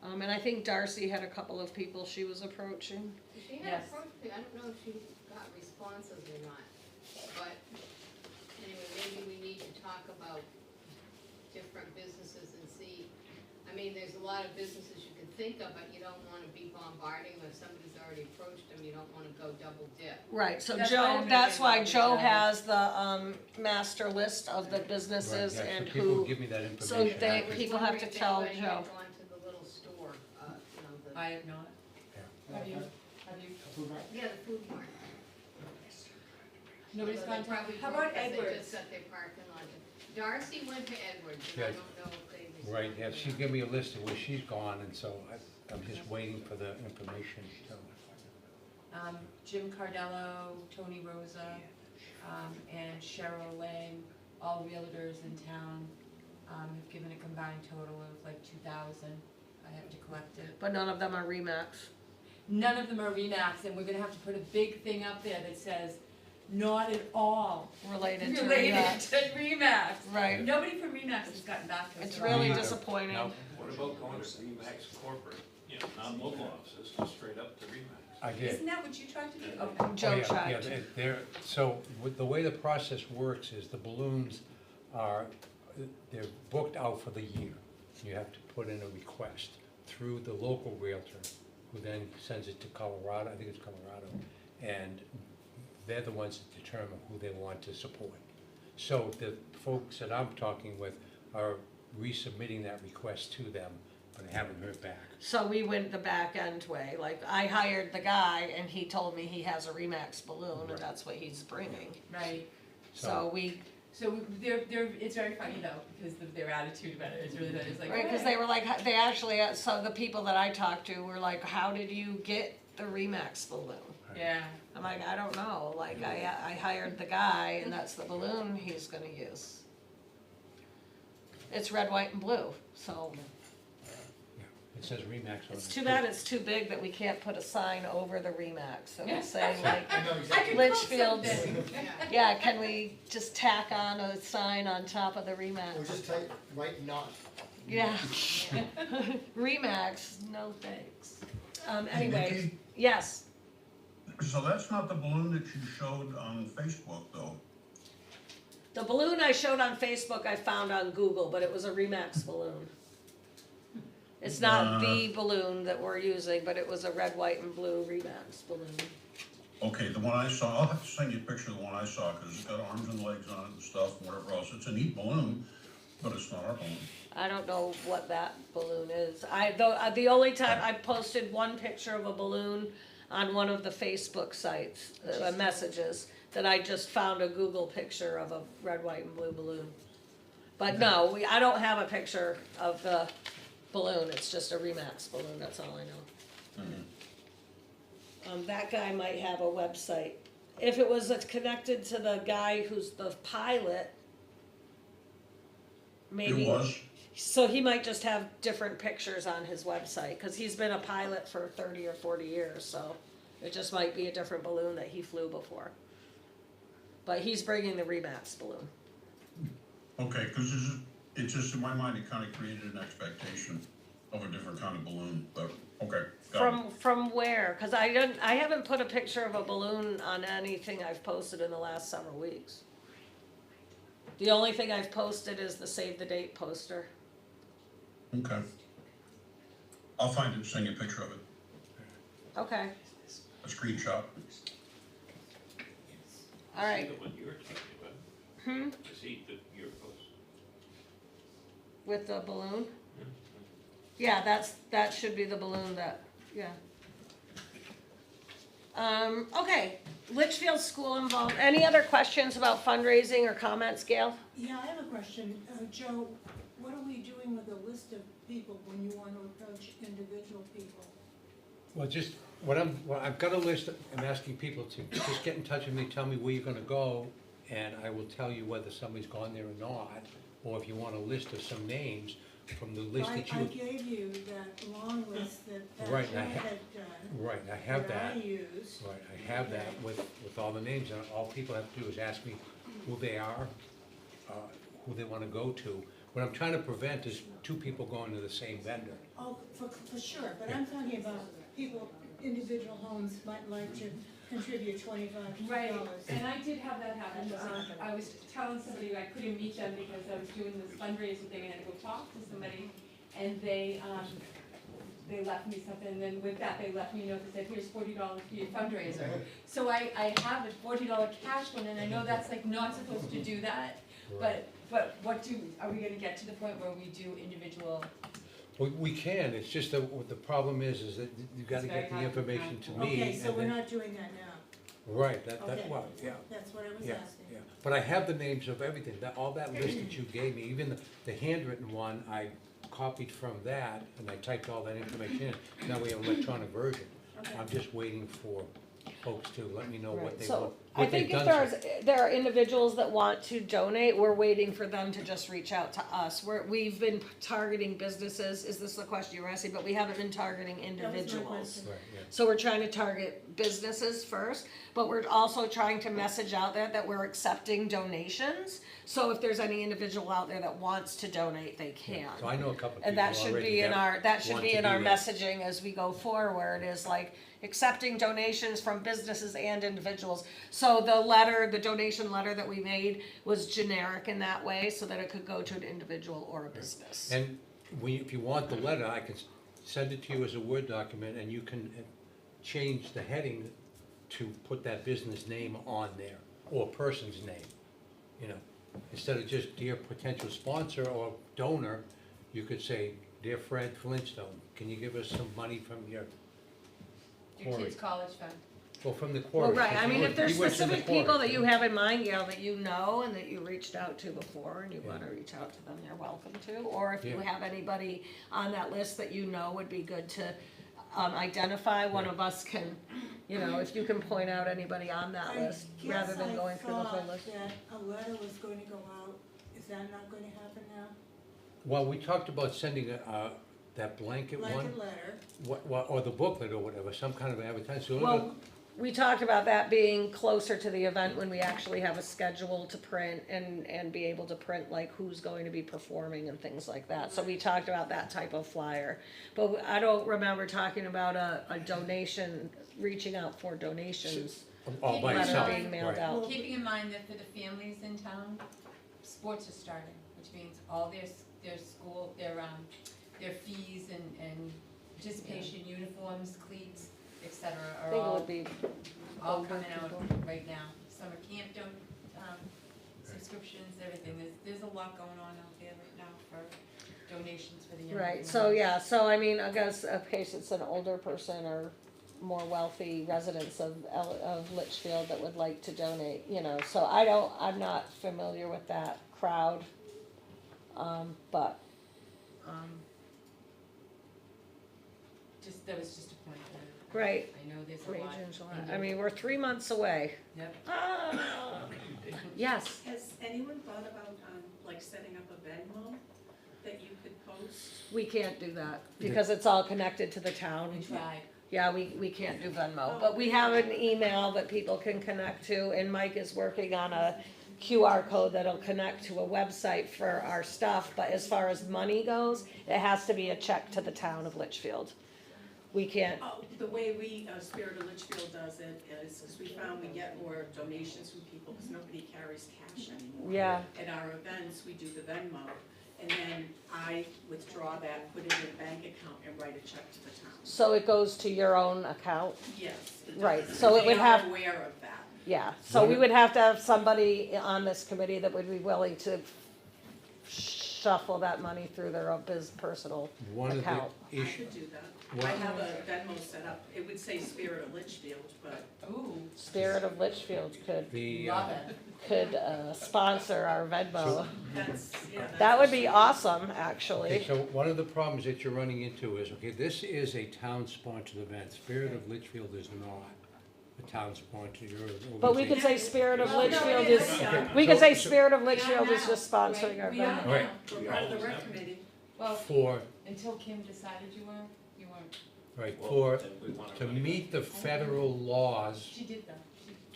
And I think Darcy had a couple of people she was approaching. She had Yes. approached me, I don't know if she got responses or not, but anyway, maybe we need to talk about different businesses and see. I mean, there's a lot of businesses you can think of, but you don't wanna be bombarding them. If somebody's already approached them, you don't wanna go double dip. Right, so That's why Joe, I'm that's making why it Joe with has the master list of the Right, businesses yeah, so and people who, give me that so information. they- I was people have to wondering if tell anybody Joe. had gone to the little store I have not. Have you? Yeah, the food mart. Nobody's Although gone they to, probably how won't, about 'cause They Edwards? just got their parking lot. Darcy went to Edwards, and I Yeah. don't know if they received. Right, yeah, she gave me a list of where she's gone, and so I'm just waiting for the information, so. Jim Cardello, Tony Rosa, and Cheryl Lang, all realtors in town, have given a combined total of like 2,000. I have to collect it. But none of them are Remax. None of them are Remax, and we're gonna have to put a big thing up there that says, not at all Related to related Remax. to Remax. Right. Nobody from Remax has gotten back to us. It's at all. really No. disappointing. No. What about going to Remax corporate, not local offices, just straight up to Remax? I did. Isn't that what you tried to do? Okay. Oh, Joe yeah, tried yeah, to. so with the way the process works is the balloons are, they're booked out for the year. You have to put in a request through the local realtor, who then sends it to Colorado, I think it's Colorado, and they're the ones that determine who they want to support. So the folks that I'm talking with are resubmitting that request to them, but I haven't heard back. So we went the back end way, like I hired the guy and he told me he has a Remax balloon and Right. that's what he's bringing. Right. So we, So it's very funny though, because of their attitude about it, it's really, it's like. right, cause they were like, they actually, so the people that I talked to were like, how did you get the Remax balloon? Yeah. I'm like, I don't know, like I hired the guy and that's the balloon he's gonna use. It's red, white and blue, so It says Remax on it. it's too bad it's too big that we can't put a sign over the Remax, so we're saying like, I know I exactly. could Litchfield. post something. yeah, can we just tack on a sign on top of the Or Remax? just type, write not. Yeah. Remax, no thanks. Hey, Anyways, Nikki, yes, so that's not the balloon that you showed on Facebook, though? the balloon I showed on Facebook I found on Google, but it was a Remax balloon. It's not the balloon that we're using, but it was a red, white and blue Remax balloon. Okay, the one I saw, I'll have to send you a picture of the one I saw, because it's got arms and legs on it and stuff, and whatever else. It's a neat balloon, but it's not our balloon. I don't know what that balloon is. The only time I posted one picture of a balloon on one of the Facebook sites, messages, that I just found a Google picture of a red, white and blue balloon. But no, I don't have a picture of the balloon, it's just a Remax balloon, that's all I know. That guy might have a website. If it was connected to the guy who's the pilot, maybe. It was? So he might just have different pictures on his website, cause he's been a pilot for 30 or 40 years, so it just might be a different balloon that he flew before. But he's bringing the Remax balloon. Okay, because it's just, in my mind, it kind of created an expectation of a different kind of balloon, but, okay, got it. From where? Cause I haven't put a picture of a balloon on anything I've posted in the last several weeks. The only thing I've posted is the save the date poster. Okay. I'll find it and send you a picture of it, Okay, a screenshot. all right. I see the one you're talking about. I see your post. With the balloon? Yeah, that should be the balloon that, yeah. Okay, Litchfield School involved, any other questions about fundraising or comments, Gail? Yeah, I have a question. Joe, what are we doing with a list of people when you want to approach individual people? Well, just, I've got a list, I'm asking people to just get in touch with me, tell me where you're gonna go, and I will tell you whether somebody's gone there or not, or if you want a list of some names from the list that I you. gave you that long list that Right, Joe I had ha- done. Right, I have that. I used. Right, I have that with all the names, and all people have to do is ask me who they are, who they wanna go to. What I'm trying to prevent is two people going to the same vendor. Oh, for sure, but I'm talking about people, individual homes might like to contribute $25. Right, and I did have that happen. I was telling somebody I couldn't meet them because I was doing this fundraiser thing and I had to go talk to somebody, and they left me something, and then with that, they left me a note that said, here's $40 for your fundraiser. So I have a $40 cash one, and I know that's like not supposed to do that, but what are we gonna get to the point where we do individual? We can, it's just that what the problem is that you gotta It's very get the hard to information to find. me. Okay, so and we're then- not doing that now. Right, that, Okay. well, yeah, That's what I was yeah, asking. yeah. But I have the names of everything, all that list that you gave me, even the handwritten one, I copied from that, and I typed all that information in. Now we have an electronic version. Okay. I'm just waiting for folks to let me know what Right, they so want, I what they've think if done. there are individuals that want to donate, we're waiting for them to just reach out to us. We've been targeting businesses, is this the question you were asking, but we haven't been targeting That was my individuals. question. Right, yeah. So we're trying to target businesses first, but we're also trying to message out there that we're accepting donations. So if there's any individual out there that wants to donate, they can. So I know a couple of people And that should already be in our, that should want be to in do our that. messaging as we go forward, is like accepting donations from businesses and individuals. So the donation letter that we made was generic in that way, so that it could go to an individual or a business. And if you want the letter, I can send it to you as a Word document, and you can change the heading to put that business name on there, or person's name, you know. Instead of just dear potential sponsor or donor, you could say, dear Fred Flintstone, can you give us some money from your Your quarry? kids' college fund. Well, from the quarry. Well, right, I mean, if there's He works in the specific people quarry. that you have in mind, Gail, that you know and that you reached out to before and you wanna reach out to them, you're welcome to. Or if you Yeah. have anybody on that list that you know would be good to, identify, one of us can, if you can point out anybody on that list, rather than going through the whole list. I guess I thought that a letter was going to go out. Is that not going to happen now? Well, we talked about sending that blanket one, Blanket letter. or the booklet or whatever, some kind of advertising. So Well, we talked about that being closer to the event when we actually have a schedule to print and be able to print like who's going to be performing and things like that. So we talked about that type of flyer. But I don't remember talking about a donation, reaching out for donations. all by letter itself, being mailed right. out. Keeping in mind that for the families in town, sports are starting, which means all their school, their fees and participation, uniforms, cleats, et cetera, I are think it all would be all older coming out people. right now. Summer camp subscriptions, everything, there's a lot going on out there right now for donations for the young. Right, people. so yeah, so I mean, I guess in case it's an older person or more wealthy residents of Litchfield that would like to donate, so I'm not familiar with that crowd. But, That was just a point. right, I know there's a May, lot. June, July. I mean, we're 3 months away. Yep. Ah. Yes, Has anyone thought about, like, setting up a Venmo that you could post? we can't do that because it's all connected to the town. We tried. Yeah, we can't do Venmo, but we have an email that people can connect to, and Mike is working on a QR code that'll connect to a website for our stuff, but as far as money goes, it has to be a check to the town of Litchfield. We can't, Oh, the way we, Spirit of Litchfield does it is we found we get more donations from people because nobody carries cash anymore. yeah, At our events, we do the Venmo, and then I withdraw that, put it in a bank account, and write a check to the town. so it goes to your own account, Yes. it Right, does. so it would They have- are aware of that. yeah, so we would have to have somebody on this committee that would be willing to shuffle that money through their own personal One of the account. I issues, could do that. Well- I have a Venmo set up, it would say Spirit of Litchfield, but Ooh, Spirit of Litchfield could love it. sponsor our Venmo. that's, yeah. that's- That would be awesome, okay, actually. so one of the problems that you're running into is, okay, this is a town-sponsored event. Spirit of Litchfield is not a town-sponsored organization. But we could say Spirit of Oh, no, Litchfield it is. is, Okay, we could so- say so- Spirit of Litchfield is now, just sponsoring our We are Venmo. Right. now. We're part of the rec committee. Well, For, until Kim decided you weren't. right, Well, for, then we wanna to run it. meet the federal laws, She did though.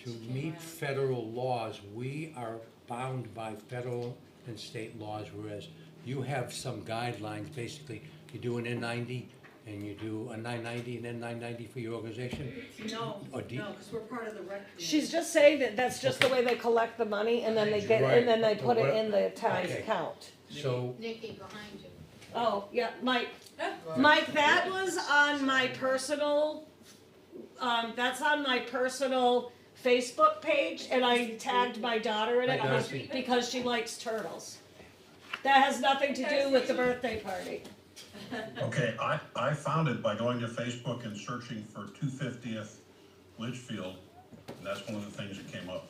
to She came meet around. federal laws, we are bound by federal and state laws, whereas you have some guidelines, basically, you do an N90, and you do a 990 and N990 for your organization. No, Or do you- no, because we're part of the rec committee. She's just saying that that's just the way they collect the money and then they get, and then they put it in the town's Okay. account. So, Nikki, behind you. Oh, yeah, Mike, that was on my personal, that's on my personal Facebook page, and I tagged my daughter in it Hi, Darcy. because she likes turtles. That has nothing to do with the birthday party. Okay, I found it by going to Facebook and searching for 250th Litchfield, and that's one of the things that came up.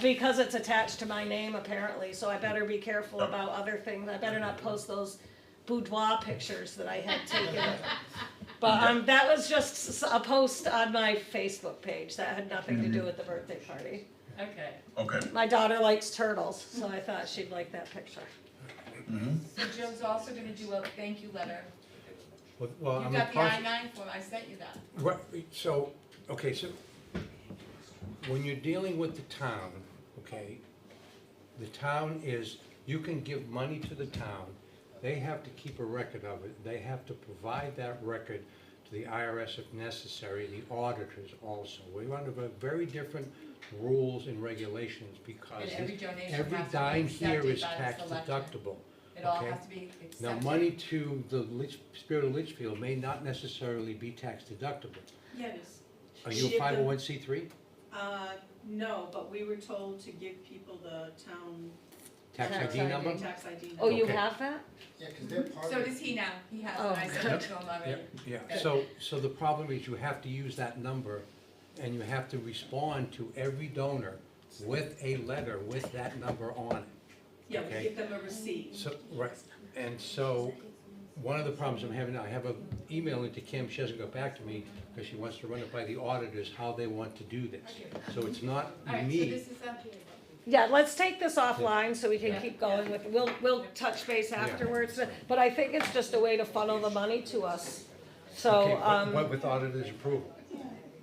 Because it's attached to my name apparently, so I better be careful about other things. I better not post those boudoir pictures that I had taken. But that was just a post on my Facebook page. That had nothing to do with the birthday party. Okay. Okay. My daughter likes turtles, so I thought she'd like that picture. Mm-hmm. So Jim's also gonna do a thank you letter. Well, You I'm got the process- I-9 form, I sent you that. Right, so, okay, so when you're dealing with the town, okay, the town is, you can give money to the town, they have to keep a record of it, they have to provide that record to the IRS if necessary, the auditors also. We're under very different rules and regulations because And every donation every has to be dime here accepted is by the tax selectmen. deductible. It all Okay. has to be Now, accepted. money to the Spirit of Litchfield may not necessarily be tax deductible. Yes. Are you a Ship them- 501c3? No, but we were told to give people the town Tax Tax ID ID. number? tax ID number. Oh, you Okay. have that? Yeah, because they're part So of does he now, he has Oh, it, I sent it to him already. Yeah, so the problem is you have to use that number and you have to respond to every donor with a letter with that number on it. Yeah, we Okay. give them a receipt. So, right, and so, one of the problems I'm having now, I have an email into Kim, she hasn't got back to me, because she wants to run it by the auditors, how they want to do this. So it's not Alright, so me, this is a, Yeah, let's take this offline so we can Yeah. keep going with, we'll touch base afterwards, but I think it's just a way to funnel the money to us. So, okay, but with auditors' approval.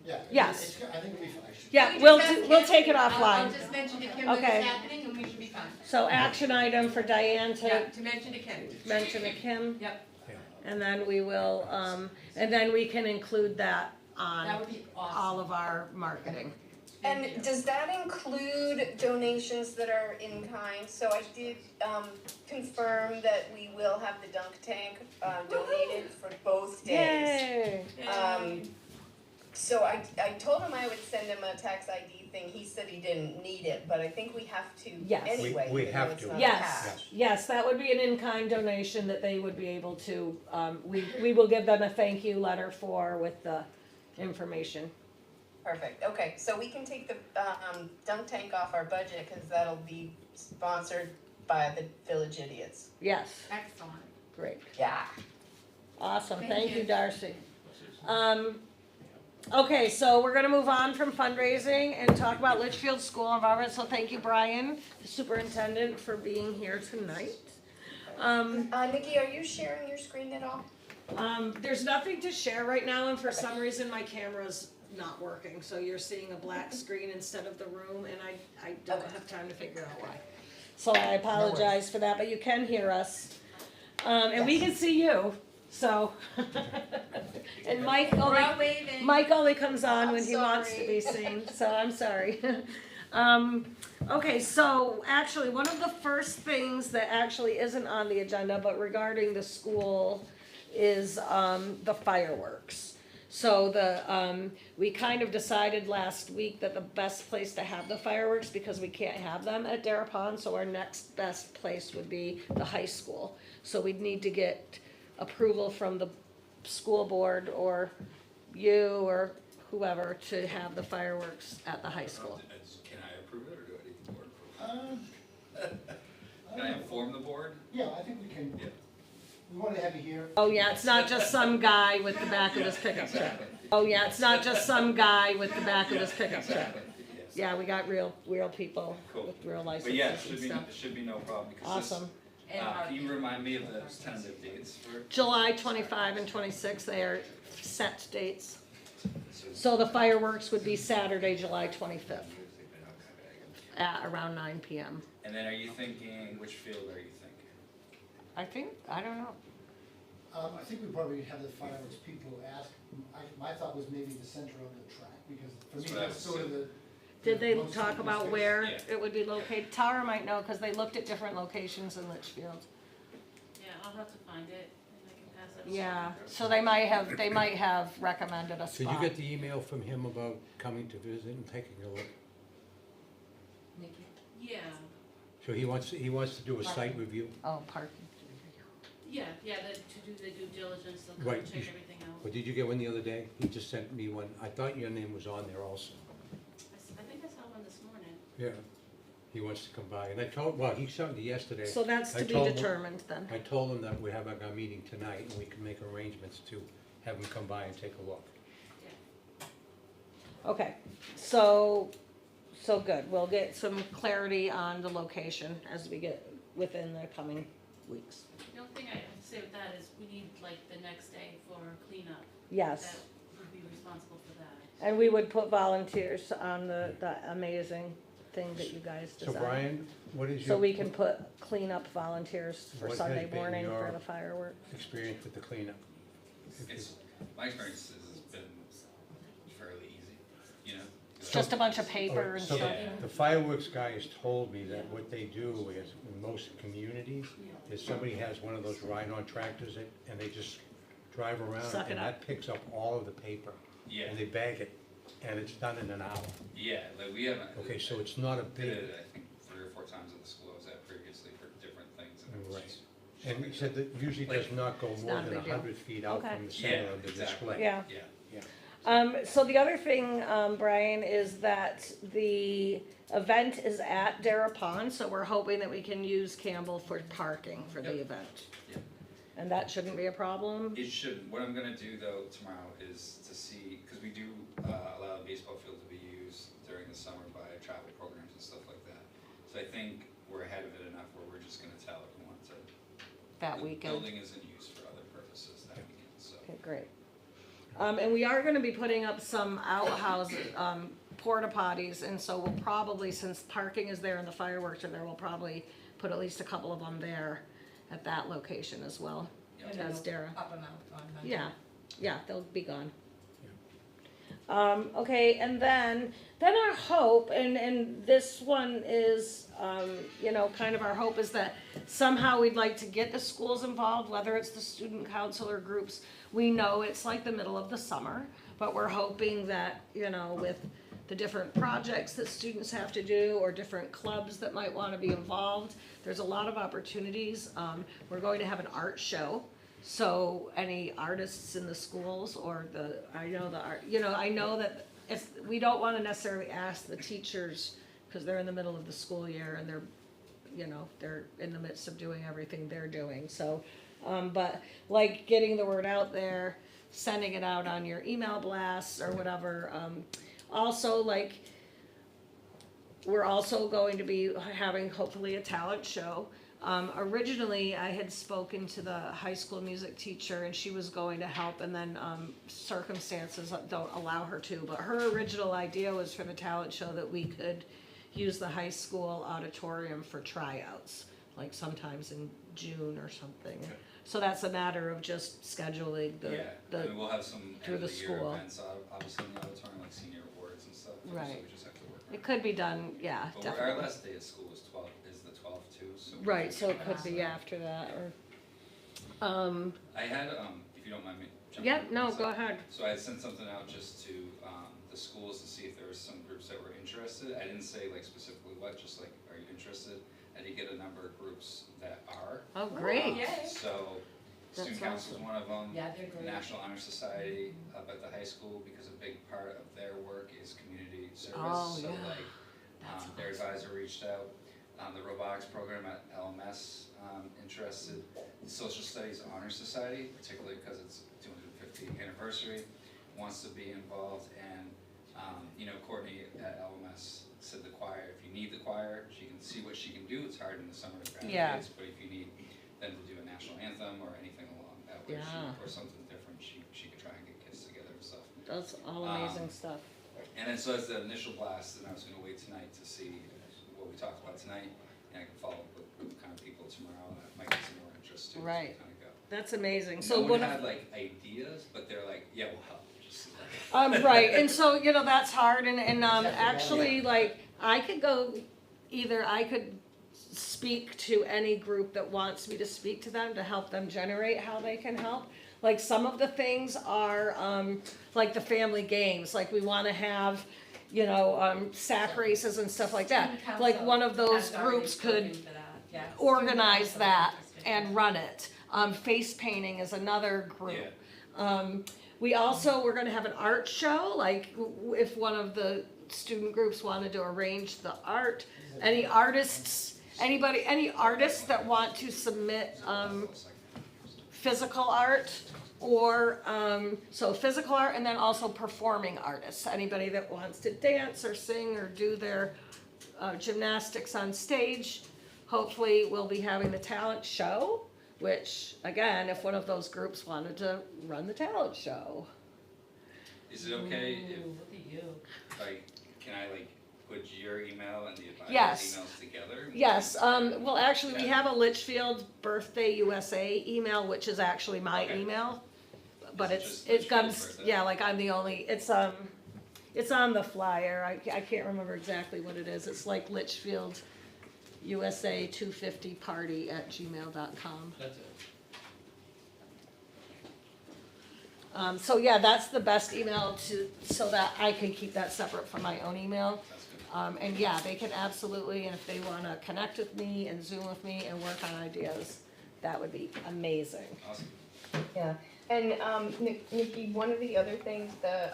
Yeah. Yes. I think we, yeah, We we'll, just asked we'll Kim. take it I'll offline. just mention to Kim that Okay. it's happening and we should be fine. So action item for Diane Yeah, to to mention to Kim. mention to Kim, Yep, and then we will, and then we can include that that on would be all awesome. of our marketing. Thank you. And does that include donations that are in kind? So I did confirm that we will have the dunk tank donated for both days. Yay! So I told him I would send him a tax ID thing, he said he didn't need it, but I think we have to Yes. anyway, We even though have it's to. not Yes, cash. yes, that would be an in-kind donation that they would be able to, we will give them a thank you letter for with the information. Perfect, okay, so we can take the dunk tank off our budget, cause that'll be sponsored by the Village Idiots. Yes, Excellent. great, Yeah. awesome, Thank thank you, you. Darcy. Okay, so we're gonna move on from fundraising and talk about Litchfield School Environment, so thank you, Brian, the superintendent, for being here tonight. Nikki, are you sharing your screen at all? There's nothing to share right now, and for some reason my camera's not working, so you're seeing a black screen instead of the room, and I don't have time to figure out why. So I apologize for that, but you can hear us, and we can see you, so. And Mike We're only, all waving. Mike only comes on I'm when he wants to sorry. be seen, so I'm sorry. Okay, so actually, one of the first things that actually isn't on the agenda, but regarding the school, is the fireworks. So we kind of decided last week that the best place to have the fireworks, because we can't have them at Darapon, so our next best place would be the high school. So we'd need to get approval from the school board or you or whoever to have the fireworks at the high school. Can I approve it, or do I need the board approval? Can I inform the board? yeah, I think we can, Yeah. we wanted to have you here. Oh yeah, it's not just some guy with the back of his pickup truck. Oh yeah, it's not just some guy with the back of his pickup truck. Yes. Yeah, we got real people Cool. with real But yeah, licenses and it stuff. should be no problem, because this, Awesome. And can you remind me of the tentative dates for? July 25 and 26, they are set dates. So the fireworks would be Saturday, July 25th at around 9 p.m. And then are you thinking, which field are you thinking? I don't know. I think we probably have the fireworks people ask, my thought was maybe the center of the track, because for That's me, what I that's was sort of the. Did they most talk open about space. where Yeah. it would be located? Tara might know because they looked at different locations in Litchfield. Yeah, I'll have to find it, and I can pass it. Yeah, so they might have recommended a Did spot. you get the email from him about coming to visit and taking a look? Yeah, So he wants to do a site review? Oh, parking. Yeah, to do the due diligence, they'll come Right, and you check sh- everything out. But did you get one the other day? He just sent me one. I thought your name was on there also. I think I saw one this morning. Yeah. He wants to come by. And I told, he sent me yesterday. So that's I to be told him- determined then. I told him that we're having our meeting tonight and we can make arrangements to have him come by and take a look. Okay, so good. We'll get some clarity on the location as we get within the coming weeks. The only thing I have to say with that is we need like the next day for cleanup. Yes. That would be responsible for that. And we would put volunteers on the amazing thing that you guys So designed. Brian, what is So your we can put cleanup volunteers for What Sunday has been morning for your- the fireworks. experience with the cleanup? My experience has been fairly easy, you know? It's just a bunch of paper and So stuff. the fireworks guy has told me that what they do is, in most communities, is somebody has one of those ride-on tractors and they just drive around Suck it and up. that picks up all of the paper. Yeah, And they bag it, and it's done in an hour. yeah, like we haven't. Okay, so it's not a Did big, it, I think, 3 or 4 times at the school I was at previously for different things. And it was Right. just- and he said that usually does not go more not a than big deal. 100 feet out Okay. from the Yeah, center of the exactly. display. Yeah. Yeah. So the other thing, Brian, is that the event is at Dara Pond, so we're hoping that we can use Campbell for parking for the Yep. event. Yep. And that shouldn't be a problem? It shouldn't. What I'm gonna do though tomorrow is to see, because we do allow the baseball field to be used during the summer by travel programs and stuff like that. So I think we're ahead of it enough where we're just gonna tell everyone to. That the weekend? building isn't used for other purposes that weekend, so. Okay, great. And we are gonna be putting up some outhouse, porta potties, and so we'll probably, since parking is there and the fireworks are there, we'll probably put at least a couple of them there at that location as well. Yep. As Dara. Up and out on Monday. Yeah, they'll be gone. Okay, and then our hope, and this one is, kind of our hope is that somehow we'd like to get the schools involved, whether it's the student council or groups. We know it's like the middle of the summer, but we're hoping that, with the different projects that students have to do or different clubs that might want to be involved, there's a lot of opportunities. We're going to have an art show. So any artists in the schools or I know that if, we don't want to necessarily ask the teachers, because they're in the middle of the school year and they're in the midst of doing everything they're doing, so, but like getting the word out there, sending it out on your email blasts or whatever, also like, we're also going to be having hopefully a talent show. Originally, I had spoken to the high school music teacher and she was going to help, and then circumstances don't allow her to. But her original idea was for the talent show that we could use the high school auditorium for tryouts, like sometimes in June or something. Okay. So that's a matter of just scheduling Yeah, I mean, we'll have some through end of the the year school. events, obviously in the auditorium, like senior awards and stuff. So Right. we just have to work on It could be done, yeah, But definitely. our last day of school is the 12th too, so. Right, so it could be after that, or, I had, if you don't mind me jumping yeah, in no, for a go second. ahead. So I had sent something out just to, the schools to see if there was some groups that were interested. I didn't say like specifically what, just like, are you interested? I did get a number of groups that are. Oh, great. Yay. So, That's Student Council is one of them. Yeah, they're great. National Honor Society up at the high school, because a big part of their work is community service. Oh, So yeah. like, That's their advisor reached out, the robotics program at LMS, interested. The Social Studies Honor Society, particularly because it's 250th anniversary, wants to be involved. And, Courtney at LMS said the choir, if you need the choir, she can see what she can do. It's hard in the summer to grab Yeah. kids, but if you need them to do a national anthem or anything along that way, Yeah. or something different, she could try and get kids together and stuff. That's all amazing stuff. And then so as the initial blast, and I was gonna wait tonight to see what we talked about tonight, and I can follow up with kind of people tomorrow, that might get some more interest too, as we Right. kind of go. That's amazing. No So one what had like ideas, but they're like, yeah, we'll help, just like. right, and so, that's hard, and actually, like, I could speak to any group that wants me to speak to them to help them generate how they can help. Like, some of the things are, like the family games, like we wanna have, sack races and stuff like that. Like, one of those groups could organize that and run it. Face painting is another group. Yeah. We're gonna have an art show, like if one of the student groups wanted to arrange the art. Any artists that want to submit, physical art or, so physical art and then also performing artists. Anybody that wants to dance or sing or do their gymnastics on stage. Hopefully we'll be having the talent show, which again, if one of those groups wanted to run the talent show. Is it okay if, Ooh, look at you. like, can I like put your email and the advisor's Yes. emails together? Yes, well, actually, we have a Litchfield Birthday USA email, which is actually my Okay. email. But Is it it just comes, Litchfield Birthday? yeah, like I'm the only, it's on the flyer, I can't remember exactly what it is, it's like Litchfield USA 250 party@gmail.com. That's it. So yeah, that's the best email so that I can keep that separate from my own email. That's good. And yeah, they can absolutely, and if they wanna connect with me and Zoom with me and work on ideas, that would be amazing. Awesome. Yeah, and Nikki, one of the other things, the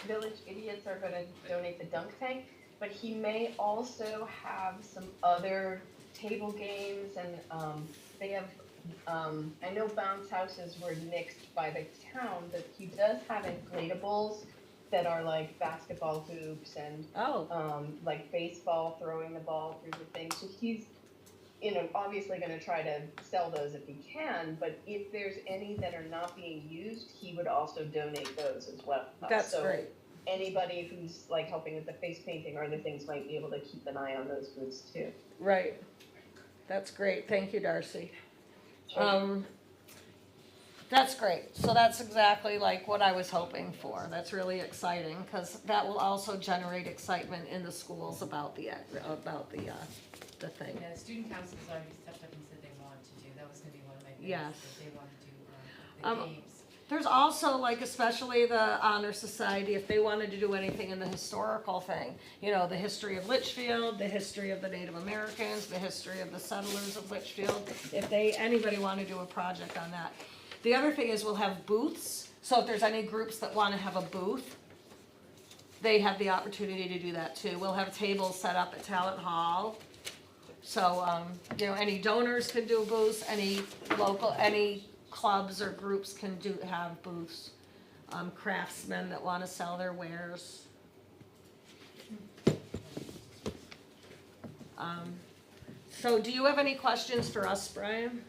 Village Idiots are gonna donate the dunk tank, but he may also have some other table games and they have, I know bounce houses were nixed by the town, but he does have inflatables that are like basketball hoops and like baseball, throwing the ball through the thing. So he's, obviously gonna try to sell those if he can, but if there's any that are not being used, he would also donate those as well. That's So great. anybody who's like helping with the face painting or other things might be able to keep an eye on those goods too. Right. That's great. Thank you, Darcy. That's great. So that's exactly like what I was hoping for. That's really exciting because that will also generate excitement in the schools about the thing. Yeah, the student council's already stepped up and said they want to do, that was gonna be one of my things, Yes. that they want to do, the games. There's also like, especially the Honor Society, if they wanted to do anything in the historical thing, the history of Litchfield, the history of the Native Americans, the history of the settlers of Litchfield, if anybody want to do a project on that. The other thing is we'll have booths, so if there's any groups that want to have a booth, they have the opportunity to do that too. We'll have tables set up at Talent Hall. So, any donors can do booths, any clubs or groups can have booths. Craftsmen that want to sell their wares. So do you have any questions for us, Brian?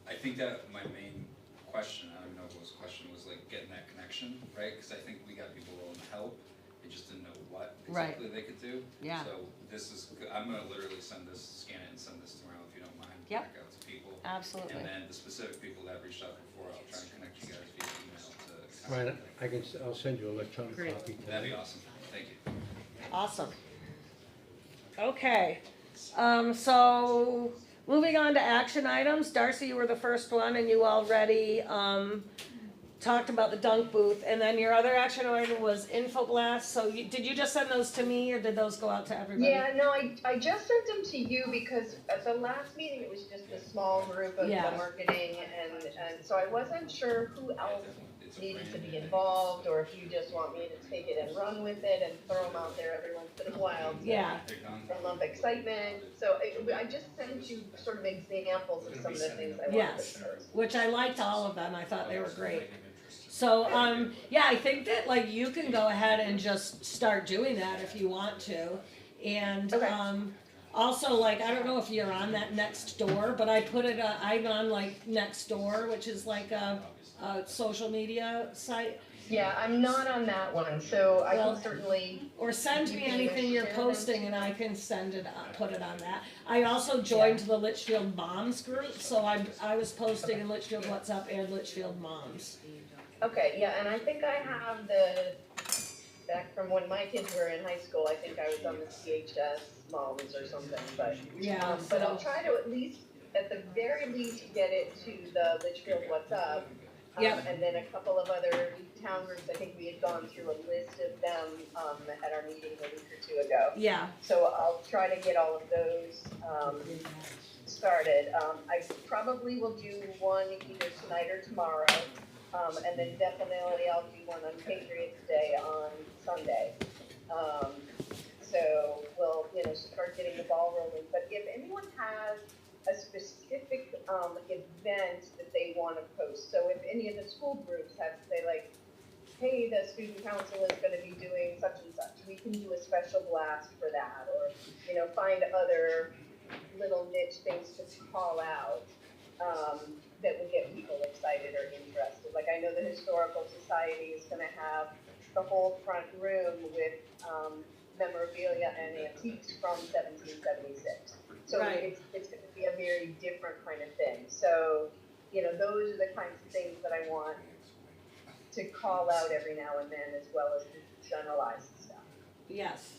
I think that my main question, I don't know what was the question, was like getting that connection, right? Because I think we got people willing to help, they just didn't know what exactly they could do. Yeah. So this is, I'm gonna literally scan it and send this tomorrow if you don't mind. Yep. Back out to people. Absolutely. And then the specific people that have reached out before, I'll try and connect you guys via email to. Ryan, I'll send you an electronic Great. copy. That'd be awesome, thank you. Awesome. Okay, so moving on to action items. Darcy, you were the first one and you already talked about the dunk booth. And then your other action item was info blast. So did you just send those to me or did those go out to everybody? Yeah, no, I just sent them to you because at the last meeting, it was just a small group of the marketing and so I wasn't sure who else needed to be involved or if you just want me to take it and run with it and throw them out there every once in a while to drum up excitement. So I just sent you sort of examples of some of the things I wanted to post. Which I liked all of them. I thought they were great. So, I think that like you can go ahead and just start doing that if you want to. And, also like, I don't know if you're on that Nextdoor, but I'm on like Nextdoor, which is like a social media site. Yeah, I'm not on that one, so I can certainly. Or send me anything you're posting and I can put it on that. I also joined the Litchfield Moms group, so I was posting in Litchfield WhatsApp and Litchfield Moms. Okay, yeah, and I think I have back from when my kids were in high school, I think I was on the CHS Moms or something, but. But I'll try to at the very least, get it to the Litchfield WhatsApp. And then a couple of other town groups, I think we had gone through a list of them at our meeting a week or two ago. Yeah. So I'll try to get all of those started. I probably will do one either tonight or tomorrow. And then definitely I'll do one on Patriots Day on Sunday. So we'll, start getting the ball rolling. But if anyone has a specific event that they want to post, so if any of the school groups have, say, like, hey, the student council is going to be doing such and such, we can do a special blast for that, or find other little niche things to call out that would get people excited or interested. Like, I know the Historical Society is going to have the whole front room with memorabilia and antiques from 1776. So Right. it's going to be a very different kind of thing. So, those are the kinds of things that I want to call out every now and then, as well as the generalized stuff. Yes.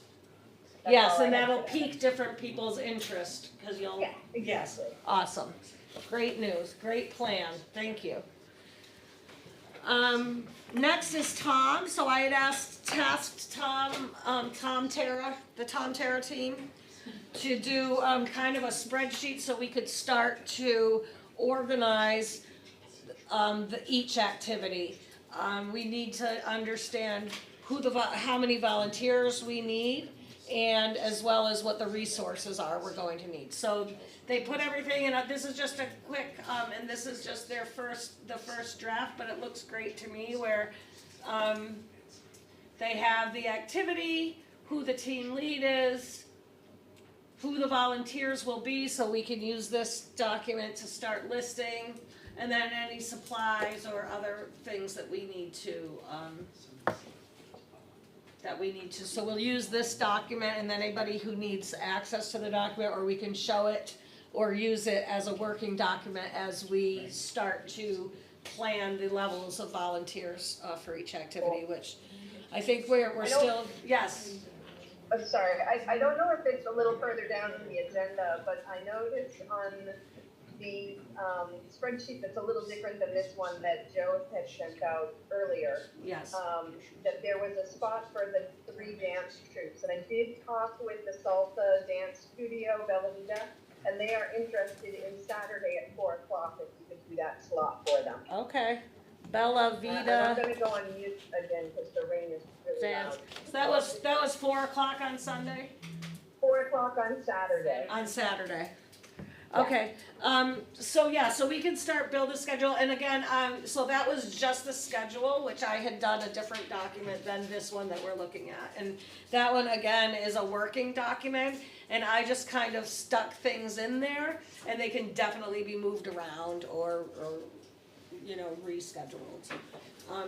That's Yes, all I and have that'll today. pique different people's interest, because you'll. Yeah, exactly. Yes, awesome. Great news, great plan, thank you. Next is Tom, so I had tasked Tom, the Tom Terra team, to do, kind of a spreadsheet so we could start to organize, each activity. We need to understand how many volunteers we need, and as well as what the resources are we're going to need. So they put everything in, this is just a quick, and this is just the first draft, but it looks great to me, where, they have the activity, who the team lead is, who the volunteers will be, so we can use this document to start listing, and then any supplies or other things that we need to, so we'll use this document, and then anybody who needs access to the document, or we can show it or use it as a working document as we start to plan the levels of volunteers for each activity, which I think we're still, yes. I'm sorry, I don't know if it's a little further down in the agenda, but I noticed on the spreadsheet that's a little different than this one that Joe had sent out earlier. Yes. That there was a spot for the 3 dance troupes, and I did talk with the Salsa Dance Studio, Bella Vita, and they are interested in Saturday at 4 o'clock if you could do that slot for them. Okay, Bella I'm Vita, gonna go on mute again because the rain is really loud. so that was 4 o'clock on Sunday? 4 o'clock on Saturday. On Saturday. Okay, so we can start build a schedule, and again, so that was just the schedule, which I had done a different document than this one that we're looking at. And that one, again, is a working document, and I just kind of stuck things in there, and they can definitely be moved around or rescheduled.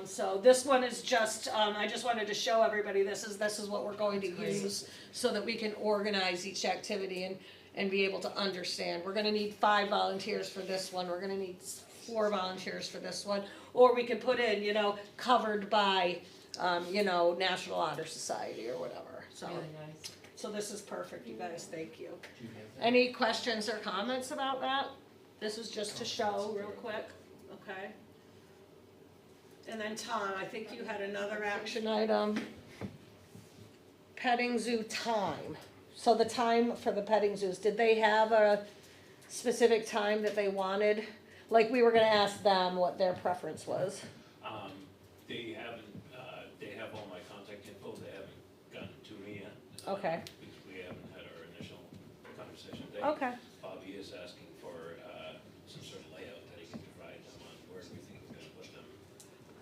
So this one is just, I just wanted to show everybody this is what we're going to use, so that we can organize each activity and be able to understand. We're gonna need 5 volunteers for this one, we're gonna need 4 volunteers for this one, or we can put in, covered by, National Honor Society or whatever, so. Really nice. So this is perfect, you guys, thank you. Any questions or comments about that? This is just to show real quick, okay? And then Tom, I think you had another action item. Petting zoo time. So the time for the petting zoos, did they have a specific time that they wanted? Like, we were gonna ask them what their preference was. They haven't, they have all my contact info, they haven't gotten to me yet. Okay. Because we haven't had our initial conversation. Okay. Bobby is asking for, some sort of layout that he can provide them on where we think we're gonna put them.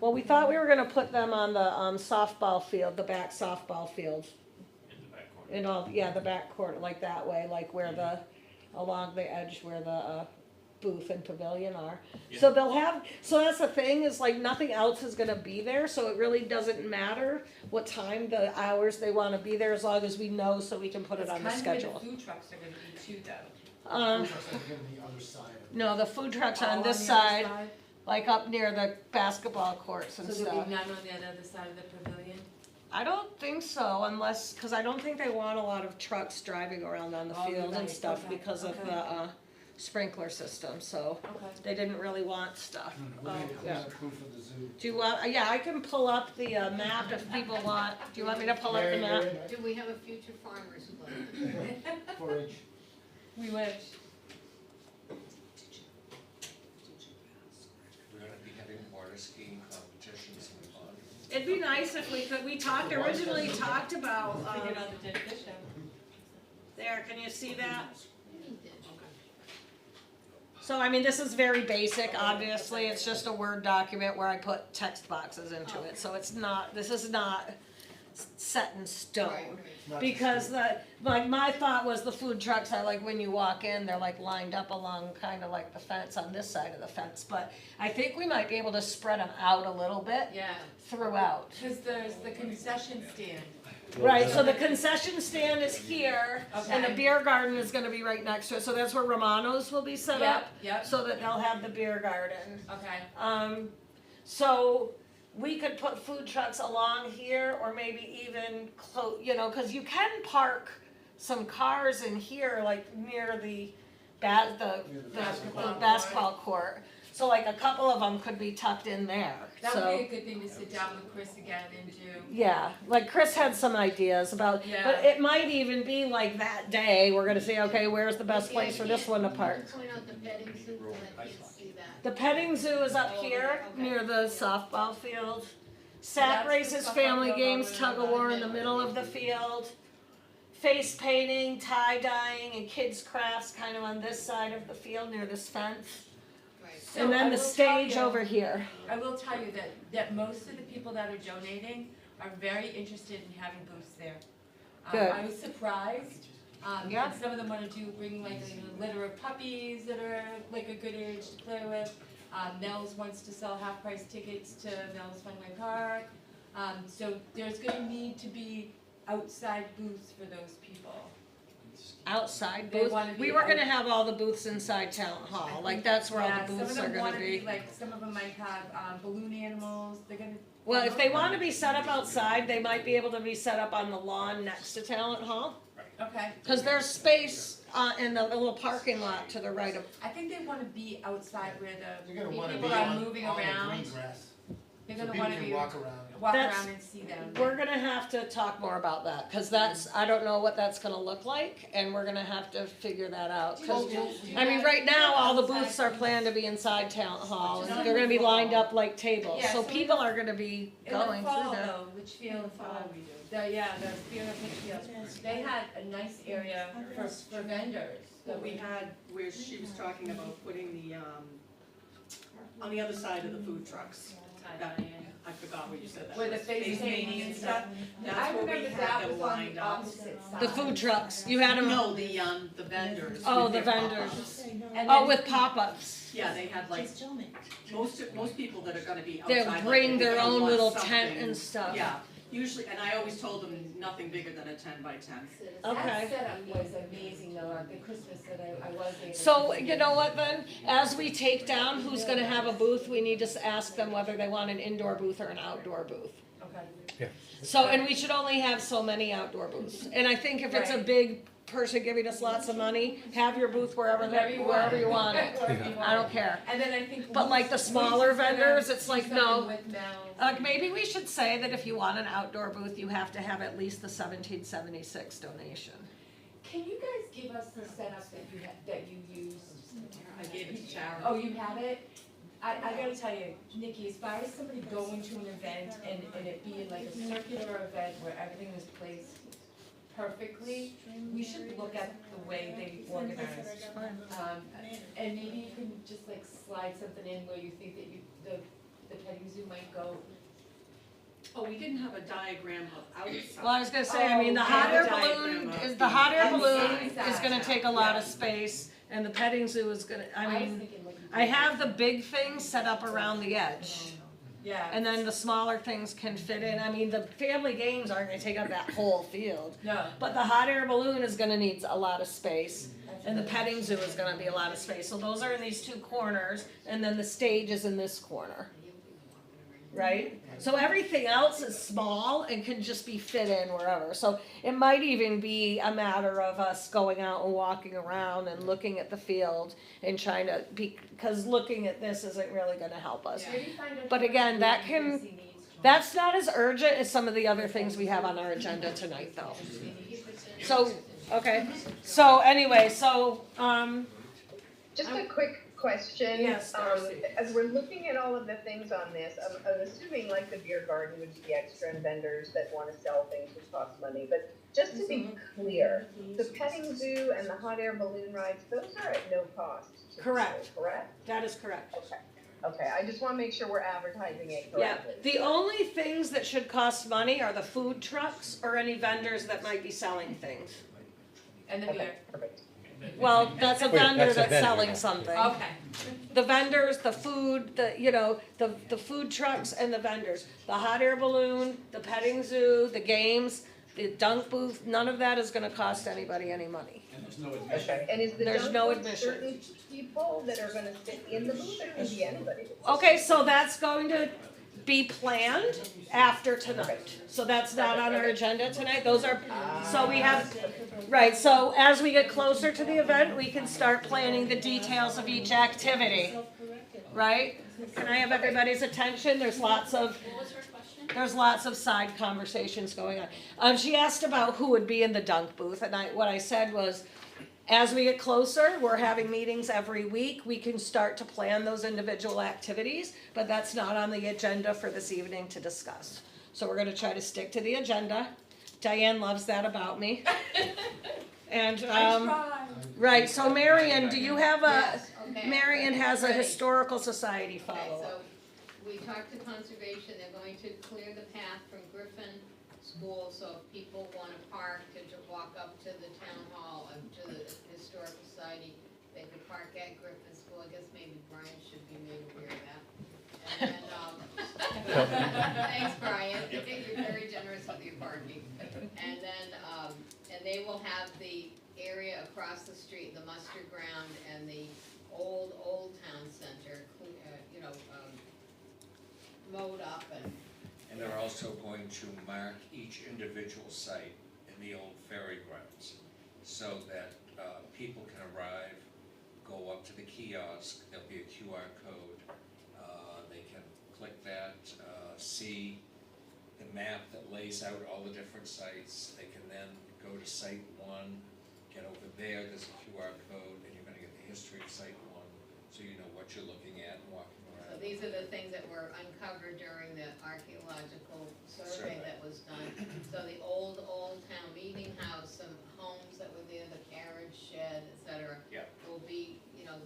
Well, we thought we were gonna put them on the softball field, the back softball field. In all, the back court, like that way, like where along the edge where the booth and pavilion are. So they'll have, so that's the thing, is like nothing else is gonna be there, so it really doesn't matter what time, the hours they wanna be there, as long as we know, so we can put it on the schedule. Kind of where the food trucks are gonna be too, though. Trucks are gonna be on the other side of it. No, the food trucks are All on this the other side, like up near the basketball courts and So stuff. there'll be none on the other side of the pavilion? I don't think so, unless, cause I don't think they want a lot of trucks driving around on the Oh, field and right, stuff okay, because of okay. the, sprinkler system, so Okay. they didn't really want stuff. We'll need Yeah. a proof for the zoo. Do you want, I can pull up the map if people want, do you want me to pull up the map? Do we have a future farmers club? 4-H. We wish. water skiing competitions in the pond. It'd be nice if we could, originally talked about, Figured out the dead fish out. there, can you see that? So, I mean, this is very basic, obviously, it's just a Word document where I put text boxes into it, so this is not set in stone. Because my thought was the food trucks are like, when you walk in, they're like lined up along kind of like the fence on this side of the fence, but I think we might be able to spread them out a little bit Yeah, throughout. because there's the concession stand. Right, so the concession stand is here, and the Okay. beer garden is gonna be right next to it, so that's where Romano's will be set up. Yep. So that they'll have the beer garden. Okay. So we could put food trucks along here, or maybe even cause you can park some cars in here, like near the basketball court. So like a couple of them could be tucked in there, That so. would be a good thing to sit down with Chris again and do. Yeah, like Chris had some ideas about, Yeah. but it might even be like that day, we're gonna say, okay, where's the best place for this one to park? Point out the petting zoo, because I can't see that. The petting zoo is up here, near the softball field. Sack that's races, the family softball games, field. tug of war in the middle of the field. Face painting, tie dyeing, and kids crafts kind of on this side of the field near this fence. So And I then the will tell stage you- over here. I will tell you that most of the people that are donating are very interested in having booths there. Good. I was surprised. Yeah. And some of them wanna bring like a litter of puppies that are like a good age to play with. Nels wants to sell half-price tickets to Nels Funway Park. So there's gonna need to be outside booths for those people. Outside They booth. wanna be We were out- gonna have all the booths inside town hall, like that's where all Yeah, the booths some are of them gonna wanna be. like, some of them might have, balloon animals, they're gonna. Well, if they wanna be set up outside, they might be able to be set up on the lawn next to Talent Hall. Okay. Cause there's space, in the little parking lot to the right of, I think they wanna be outside where the You're gonna wanna be people are on, moving on the around. green grass, They're so gonna people wanna can be, walk around. walk That's- around and see them. we're gonna have to talk more about that, cause that's, I don't know what that's gonna look like, and we're gonna have to figure that out. 'Cause I mean, right now, all the booths are planned to be inside Talent Hall, and they're gonna be lined up like tables, Yeah, so so people are gonna be In going the through fall there. though, Litchfield, we do. the Spirit of Litchfield, they had a nice area for vendors. That we had, where she was talking about putting the, on the other side of the food trucks. That, I forgot what you said that Where the was. face painting and stuff. That's I where we remember had that them was on lined the up. opposite side. The food trucks, you had them, No, the vendors. oh, with the their vendors, pop-ups. And oh, then- with pop-ups. Yeah, they had like, most people that are gonna be outside. They'll like, bring they're their gonna own want little tent something- and stuff. Yeah, usually, and I always told them nothing bigger than a 10 by 10. Okay. That setup was amazing though, at the Christmas that I was able to. So, see. you know what then, as we take down who's gonna have a booth, we need to ask them whether they want an indoor booth or an outdoor booth. Okay. So, and we should only have so many outdoor booths, and I think if it's a Right. big person giving us lots of money, have your booth wherever you want it, Wherever you I don't want. care. And then I think. But like the smaller vendors, it's like, no. With Mel. Like, maybe we should say that if you want an outdoor booth, you have to have at least the 1776 donation. Can you guys give us the setup that you used? I gave it to Tara. Oh, you have it? I gotta tell you, Nikki, as far as somebody going to an event and it being like a circular event where everything is placed perfectly, we should look at the way they organize. And maybe you can just like slide something in where you think that the petting zoo might go. Oh, we didn't have a diagram of outside. Well, I was gonna say, I mean, the hot air balloon is gonna take a lot of space, and the petting zoo is gonna, I was mean, thinking like. I have the big things set up around the edge, Yeah. and then the smaller things can fit in. I mean, the family games aren't gonna take up that whole field, No. but the hot air balloon is gonna need a lot of space, and the petting zoo is gonna be a lot of space. So those are in these two corners, and then the stage is in this corner. Right? So everything else is small and can just be fit in wherever. So it might even be a matter of us going out and walking around and looking at the field and trying to, because looking at this isn't really gonna help us. Maybe find out But how again, much that room can- Gracie needs to- That's not as urgent as some of the other things we have on our agenda tonight though. So, okay, so anyway, Just a quick question. Yes, Darcy. As we're looking at all of the things on this, I'm assuming like the beer garden would be extra and vendors that wanna sell things which cost money, but just to be clear, the petting zoo and the hot air balloon rides, those are at no cost to the Correct. school, correct? That is correct. Okay, I just wanna make sure we're advertising it Yeah, correctly. the only things that should cost money are the food trucks or any vendors that might be selling things. And the beer. Perfect. Well, that's a Wait, vendor that's a that's vendor, selling yeah. something. Okay. The vendors, the food, the food trucks and the vendors. The hot air balloon, the petting zoo, the games, the dunk booth, none of that is gonna cost anybody any money. And there's no admission. Okay, and is the There's dunk no booth admission. certain people that are gonna sit in the booth, or can it be anybody? Okay, so that's going to be planned after tonight. So that's not on our agenda tonight, those are, so we have, right, so as we get closer to the event, we can start planning the details of each activity. Right? Can I have everybody's attention? There's lots of side conversations going on. She asked about who would be in the dunk booth, and what I said was, as we get closer, we're having meetings every week, we can start to plan those individual activities, but that's not on the agenda for this evening to discuss. So we're gonna try to stick to the agenda. Diane loves that about me. And, right, so Marion, do you have Yes, okay. Marion has a Ready. historical society Okay, follow-up. so we talked to conservation, they're going to clear the path from Griffin School, so if people wanna park to walk up to the town hall and to the historical society, they could park at Griffin School. I guess maybe Brian should be made aware of that. And then, thanks, Brian, you're very generous with your parking. And then, and they will have the area across the street, the muster ground and the old town center, mowed up and. And they're also going to mark each individual site in the old ferry grounds, so that people can arrive, go up to the kiosk, there'll be a QR code, they can click that, see the map that lays out all the different sites, they can then go to site one, get over there, there's a QR code, and you're gonna get the history of site one, so you know what you're looking at and walking So around. these are the things that were uncovered during the archaeological survey that was done. So the old town meeting house, some homes that were there, the carriage shed, et cetera, Yeah. will be, have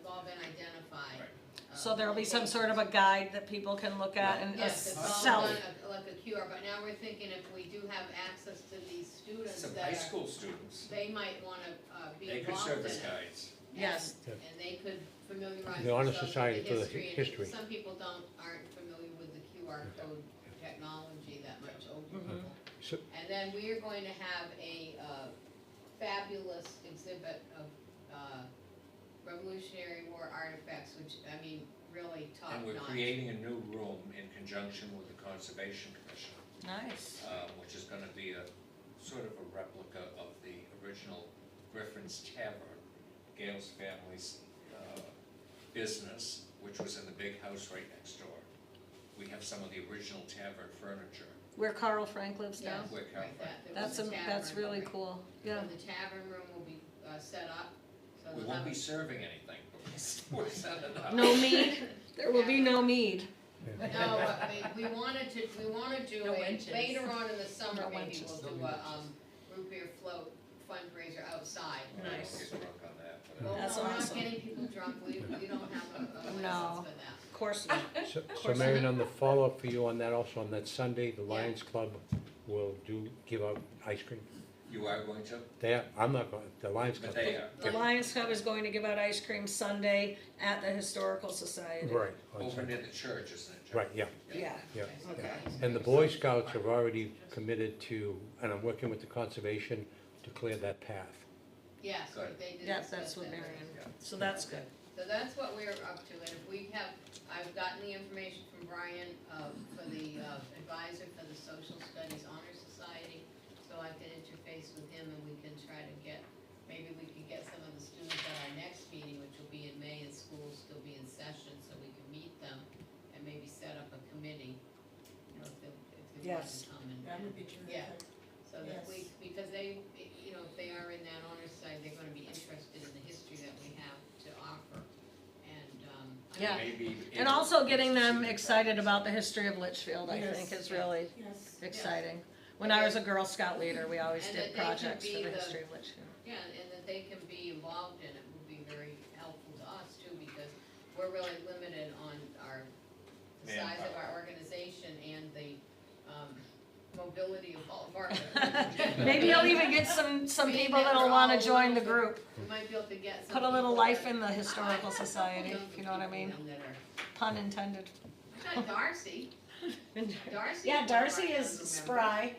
all been identified. Right. So there'll be some sort of a guide that people can look at and Yes, it's all self. done like a QR, but now we're thinking if we do have access to these students Some that high are, school students, they might wanna be they could involved serve in as it. guides. Yes. And they could familiarize The Honor themselves Society with for the the history. history. Some people aren't familiar with the QR code technology that much, older Mhm. people. So- And then we are going to have a fabulous exhibit of Revolutionary War artifacts, which, I mean, really top notch. And we're creating a new room in conjunction with the Conservation Commission, Nice. which is gonna be a sort of a replica of the original Griffin's Tavern, Gale's family's business, which was in the big house right next door. We have some of the original tavern furniture. Where Carl Frank lives now? Yes, Where Carl right, Frank- there was a That's tavern, really right. cool, So yeah. the tavern room will be set up, so We they'll won't have be a- serving anything, but we're setting up. No mead? There will be no mead. No, we wanted to do No a, wenches. later on in the summer, No maybe wenches. we'll do a, root beer float fundraiser outside. Nice. Get drunk on that, but, Well, That's we're not awesome. getting people drunk, we don't have a license No. for that. Of course not. So Marion, on the follow-up for you on that, also on that Sunday, the Lions Club will give out ice cream. You are going to? I'm not going, the Lions But Club. they are. The Lions Club is going to give out ice cream Sunday at the Historical Society. Right, on Over Sunday. near the church, isn't it, Joe? Right, yeah, Yeah. yeah. Okay. And the Boy Scouts have already committed to, and I'm working with the conservation to clear that path. Yes, Good. they did. Yeah, discuss that's what that. Marion, so that's good. So that's what we're up to, and if we have, I've gotten the information from Brian, for the advisor for the Social Studies Honor Society, so I can interface with him and we can try to maybe we can get some of the students at our next meeting, which will be in May, and school will still be in session, so we can meet them and maybe set up a committee, if they want Yes. to come and. That would be terrific. Yeah, so that Yes. because they, if they are in that honor side, they're gonna be interested in the history that we have to offer. And, Yeah. Maybe. And also getting them excited about the history of Litchfield, I Yes. think, is really Yes. exciting. When I was a Girl Scout leader, we always And did that they can projects for be the the- history of Litchfield. yeah, and that they can be involved in it would be very helpful to us too, because we're really limited on the size of our organization and the, mobility of all of our. Maybe you'll even get some Being people that that'll we're wanna all join the little bit- group. We might be able to get some Put a little people life that- in the historical society, if you know what I mean. That are- Pun intended. Not Darcy. Darcy. Yeah, is one of Darcy our is younger spry.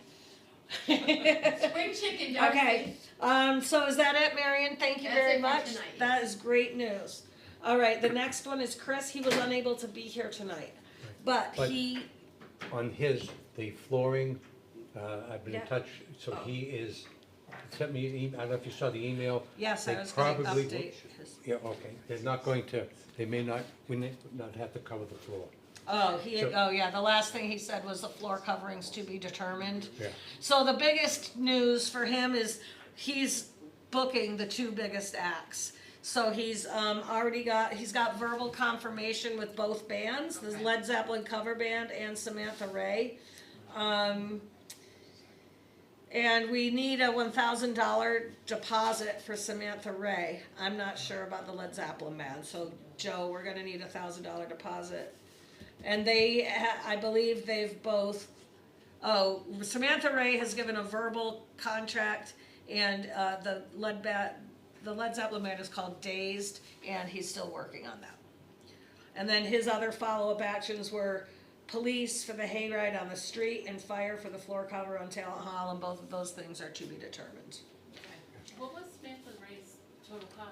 Spring chicken, Darcy. Okay, so is that it, Marion? Thank you That's very it for much. tonight. That is great news. All right, the next one is Chris. He was unable to be here tonight, but But- he, On the flooring, I've been in Yeah. touch, so he is, sent me an email, I don't know if you saw the email. yes, I They was gonna probably update his. Yeah, okay, they're not going to, we may not have to cover the floor. Oh, So- yeah, the last thing he said was the floor coverings to be determined. Yeah. So the biggest news for him is he's booking the two biggest acts. So he's he's got verbal confirmation with both bands, the Okay. Led Zeppelin cover band and Samantha Ray. And we need a $1,000 deposit for Samantha Ray. I'm not sure about the Led Zeppelin band, so Joe, we're gonna need a $1,000 deposit. And I believe they've both, Samantha Ray has given a verbal contract, and the Led Zeppelin band is called Dazed, and he's still working on that. And then his other follow-up actions were police for the hayride on the street and fire for the floor cover on Talent Hall, and both of those things are to be determined. What was Samantha Ray's total cost?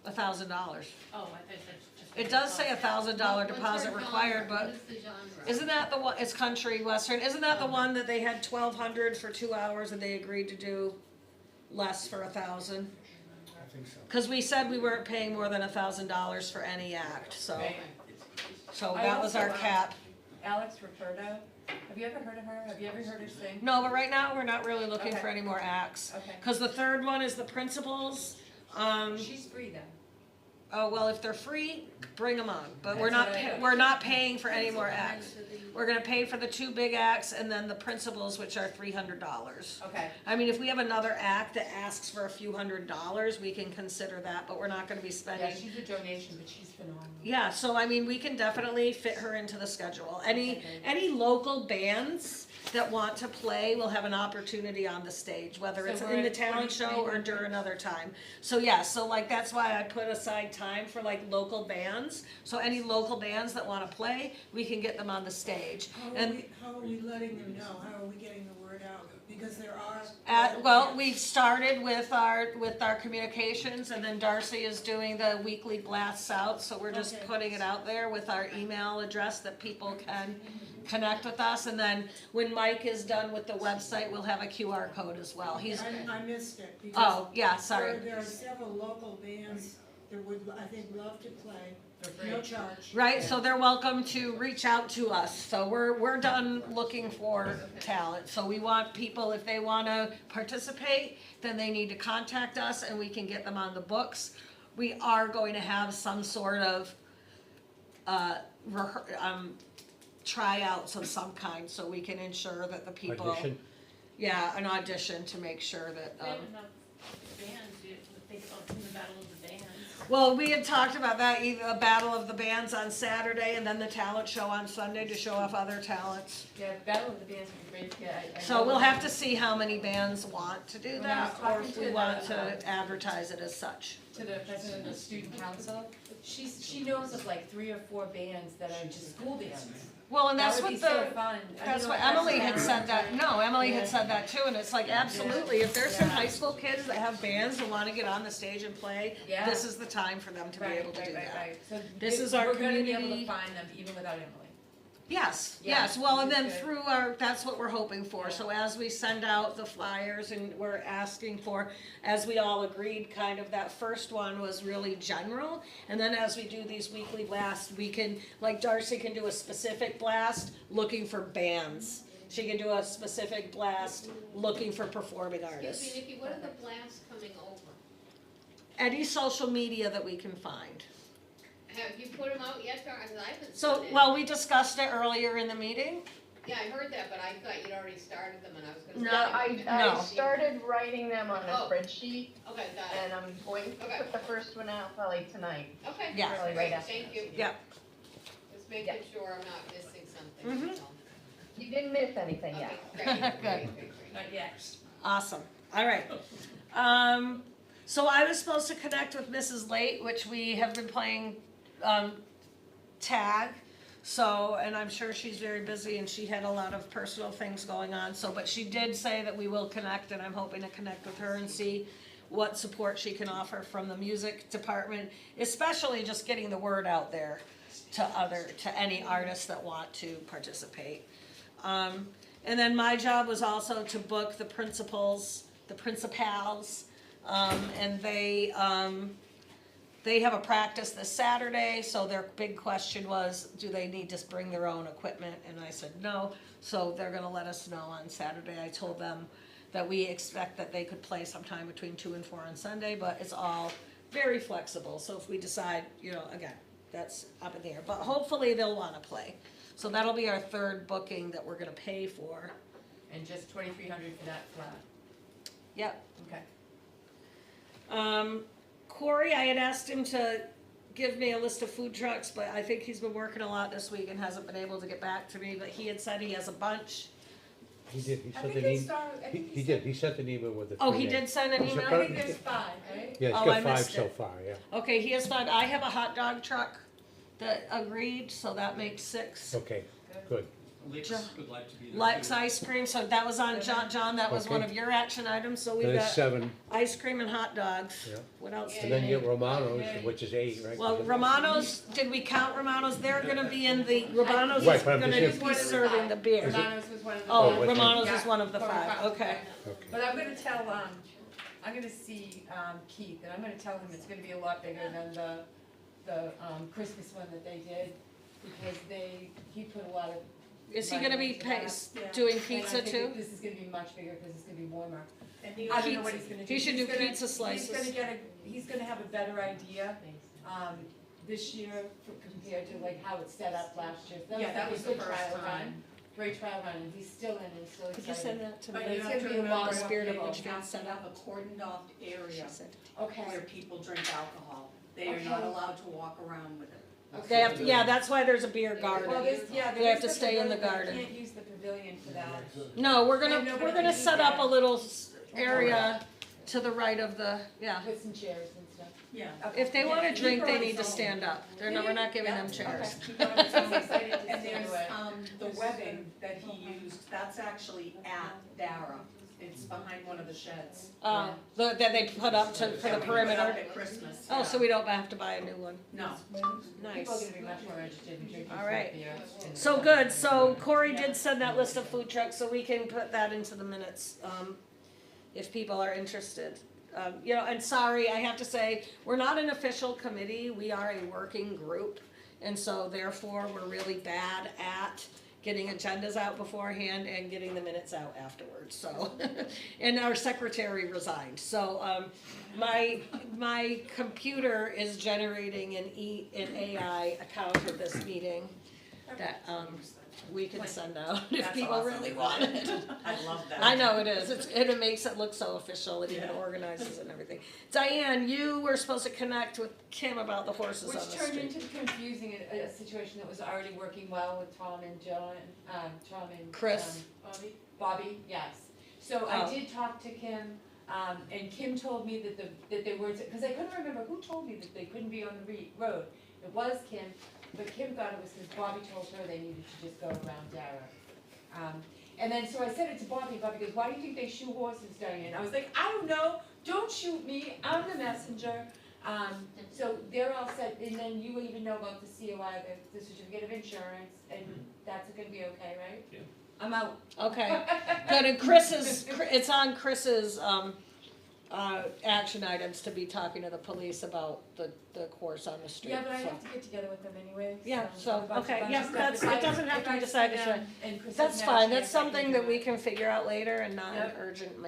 $1,000. Oh, I thought that's just. It does say $1,000 What's deposit her required, genre? but What is the genre? isn't that the one, it's country western, isn't that the one that they had 1,200 for 2 hours and they agreed to do less for 1,000? I think so. Cause we said we weren't paying more than $1,000 for any act, so, Right. so I that was also, our cap. Alex Roberta, have you ever heard of her? Have you ever heard her sing? No, but right now, we're not really looking Okay. for any more acts. Okay. Cause the third one is the principals, She's free then. oh, well, if they're free, bring them on, but That's what I- we're not paying for any more acts. We're gonna pay for the two big acts and then the principals, which are $300. Okay. I mean, if we have another act that asks for a few $100s, we can consider that, but we're not gonna be spending. Yeah, she's a donation, but she's phenomenal. Yeah, so I mean, we can definitely fit her into the schedule. Okay. Any local bands that want to play will have an opportunity on the stage, whether So it's we're in the at talent show or 2,300. during another time. So yeah, so like that's why I put aside time for like local bands. So any local bands that wanna play, we can get them on the stage. And How are we letting them know? How are we getting the word out? Because there are. well, we've started with our communications, and then Darcy is doing the weekly blasts out, so we're just Okay. putting it out there with our email address that people can connect with us, and then when Mike is done with the website, we'll have a QR code as well. I missed it because. Oh, yeah, sorry. There are several local bands that would, I think, love to play, no charge. Right, so they're welcome to reach out to us, so we're done looking for talent, so we want people, if they wanna participate, then they need to contact us and we can get them on the books. We are going to have some sort of, tryouts of some kind, so we can ensure that the people. Audition? Yeah, an audition to make sure that, We have enough bands, you have to think about doing the battle of the bands. well, we had talked about that, either a battle of the bands on Saturday and then the talent show on Sunday to show off other talents. Yeah, Battle of the Bands would be great to get. I So know we'll that- have to see how many bands want to do When I was that, or talking if to we the, want to advertise it as such. To the president of the student council, she knows of like 3 or 4 bands that are just school bands. Well, and that's That would what be so the, fun. I that's don't what know if Emily had that's said that, no, Emily had Yeah. said that too, and it's like, absolutely, if there's some Yeah. high school kids that have bands and wanna get on the stage and play, Yeah. this is the time for them to be able to do that. Right. So This is our we're gonna be able community- to find them even without Emily. Yes, Yeah, yes, well, and which is then good. through our, that's what we're hoping for, so as we send out the flyers and we're asking for, as we all agreed, kind of, that first one was really general, and then as we do these weekly blasts, we can, like Darcy can do a specific blast looking for bands. She can do a specific blast looking for performing artists. Excuse me, Nikki, what are the blasts coming over? any social media that we can find. Have you put them out yet, Tara? 'Cause I haven't So, seen any. well, we discussed it earlier in the meeting. Yeah, I heard that, but I thought you'd already started them and I was gonna. No, I No. started writing them on a Oh. spreadsheet, Okay, got it. and I'm going to Okay. put the first one out probably tonight. Okay. Yeah. Probably Great, right after thank this. you. Yeah. Just making sure I'm not missing something, Mhm. that's all. You didn't miss anything yet. Okay, great, Good. great, great. Not yet. Awesome, all right. So I was supposed to connect with Mrs. Late, which we have been playing, tag. So, and I'm sure she's very busy and she had a lot of personal things going on, so, but she did say that we will connect, and I'm hoping to connect with her and see what support she can offer from the music department, especially just getting the word out there to any artists that want to participate. And then my job was also to book the principals, the principals, and they have a practice this Saturday, so their big question was, do they need to bring their own equipment? And I said no, so they're gonna let us know on Saturday. I told them that we expect that they could play sometime between 2 and 4 on Sunday, but it's all very flexible, so if we decide, again, that's up in the air, but hopefully they'll wanna play. So that'll be our third booking that we're gonna pay for. And just 2,300 for that flat. Yep. Okay. Corey, I had asked him to give me a list of food trucks, but I think he's been working a lot this week and hasn't been able to get back to me, but he had said he has a bunch. He did, he I sent think an they email, started, I think he did, he sent an email with the. Oh, three he names. did send an He's email? got- I think there's 5, right? Yeah, he's Oh, got I 5 missed so it. far, yeah. Okay, he has 5. I have a hot dog truck that agreed, so that makes 6. Okay, good. Lex would like to be there. Likes too. ice cream, so that was on John, that was one Okay. of your action items, so we've Then it's got 7, ice cream and hot dogs. Yeah. What else do and we then you need? get Romano's, which is 8, right? Well, Romano's, did we count Romano's? They're gonna be in the, Romano's Right, is but I'm gonna just- be serving the beer. Is it- Romano's was one of the. Oh, what's Romano's Yeah, is one of the for 5, okay. Okay. But I'm gonna tell, I'm gonna see, Keith, and I'm gonna tell him it's gonna be a lot bigger than the Christmas one that they did, because he put a lot of. Is he gonna be money into that. doing And I pizza think too? that this is gonna be much bigger, cause it's gonna be warmer. And he I don't also- know what he's gonna do. He should He's do gonna- pizza slices. He's gonna have a better idea, this year compared to like how it's set up last year. Yeah, that was a the good first trial run. time. Great trial run, and he's still in and still Could you excited. send that to But me? you It's have to gonna be a remember, lot of spirit of you what have you to set have a cordoned off area Okay. where people drink alcohol. They are not Okay. allowed to walk around with it. They have to, yeah, that's why there's a beer Well, garden. there's, yeah, They have there to is stay in the pavilion, but garden. you can't use the pavilion for that. No, we're Yeah, gonna, nobody we're can gonna eat set up there. a little area to the right of the, yeah. With some chairs and stuff. Yeah. Okay. If they wanna Yeah, drink, keep they on need to its own. stand up. We're not giving them chairs. Okay. Keep on its own. Excited to And see there's, it. the webbing that he used, that's actually at Dara. It's behind one of the sheds. That they put up for That the we put up perimeter. at Christmas. Oh, so we don't have to buy a new one. No. People are Nice. gonna be much more interested in drinking All right. beer. and- So good, so Corey did send that list of food trucks, so we can put that into the minutes, if people are interested. And sorry, I have to say, we're not an official committee, we are a working group. And so therefore, we're really bad at getting agendas out beforehand and getting the minutes out afterwards, so. And our secretary resigned, so, my computer is generating an AI account of this meeting that, we can send out if That's people awesome. really want it. I love that. I know it is, and it makes it look so official, it even Yeah. organizes and everything. Diane, you were supposed to connect with Kim about the horses on the Which turned street. into confusing a situation that was already working well with Tom and John, Tom and. Chris. Bobby, yes. So Oh. I did talk to Kim, and Kim told me that they weren't, because I couldn't remember who told me that they couldn't be on the road. It was Kim, but Kim thought it was because Bobby told her they needed to just go around Dara. And then, so I said it to Bobby, Bobby goes, why do you think they shoe horses, Diane? I was like, I don't know, don't shoot me, I'm the messenger. So they're all set, and then you even know about the COI, the certificate of insurance, and that's gonna be okay, right? Yeah. I'm out. Okay, good, and it's on Chris's, action items to be talking to the police about the horse on the street, Yeah, but I so. have to get together with them anyway. Yeah, so, a bunch okay, of yeah, stuff. that's, If I- it doesn't have if to be I decided sit today. down and Chris That's doesn't have a fine, that's chance, I can something do that we it. can figure out later and not an Yep. urgent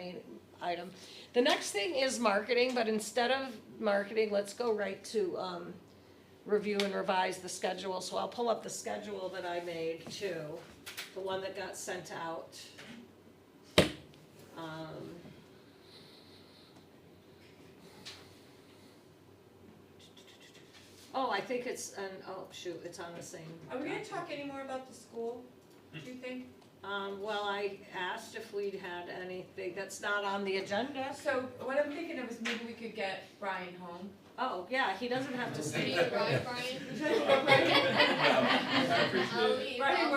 item. The next thing is marketing, but instead of marketing, let's go right to, review and revise the schedule. So I'll pull up the schedule that I made too, the one that got sent out. Oh, I think it's it's on the same. Are we gonna talk any more about the school, do you think? Well, I asked if we'd had anything that's not on the agenda. So what I'm thinking of is maybe we could get Brian home. Oh, yeah, he doesn't have to stay. Brian?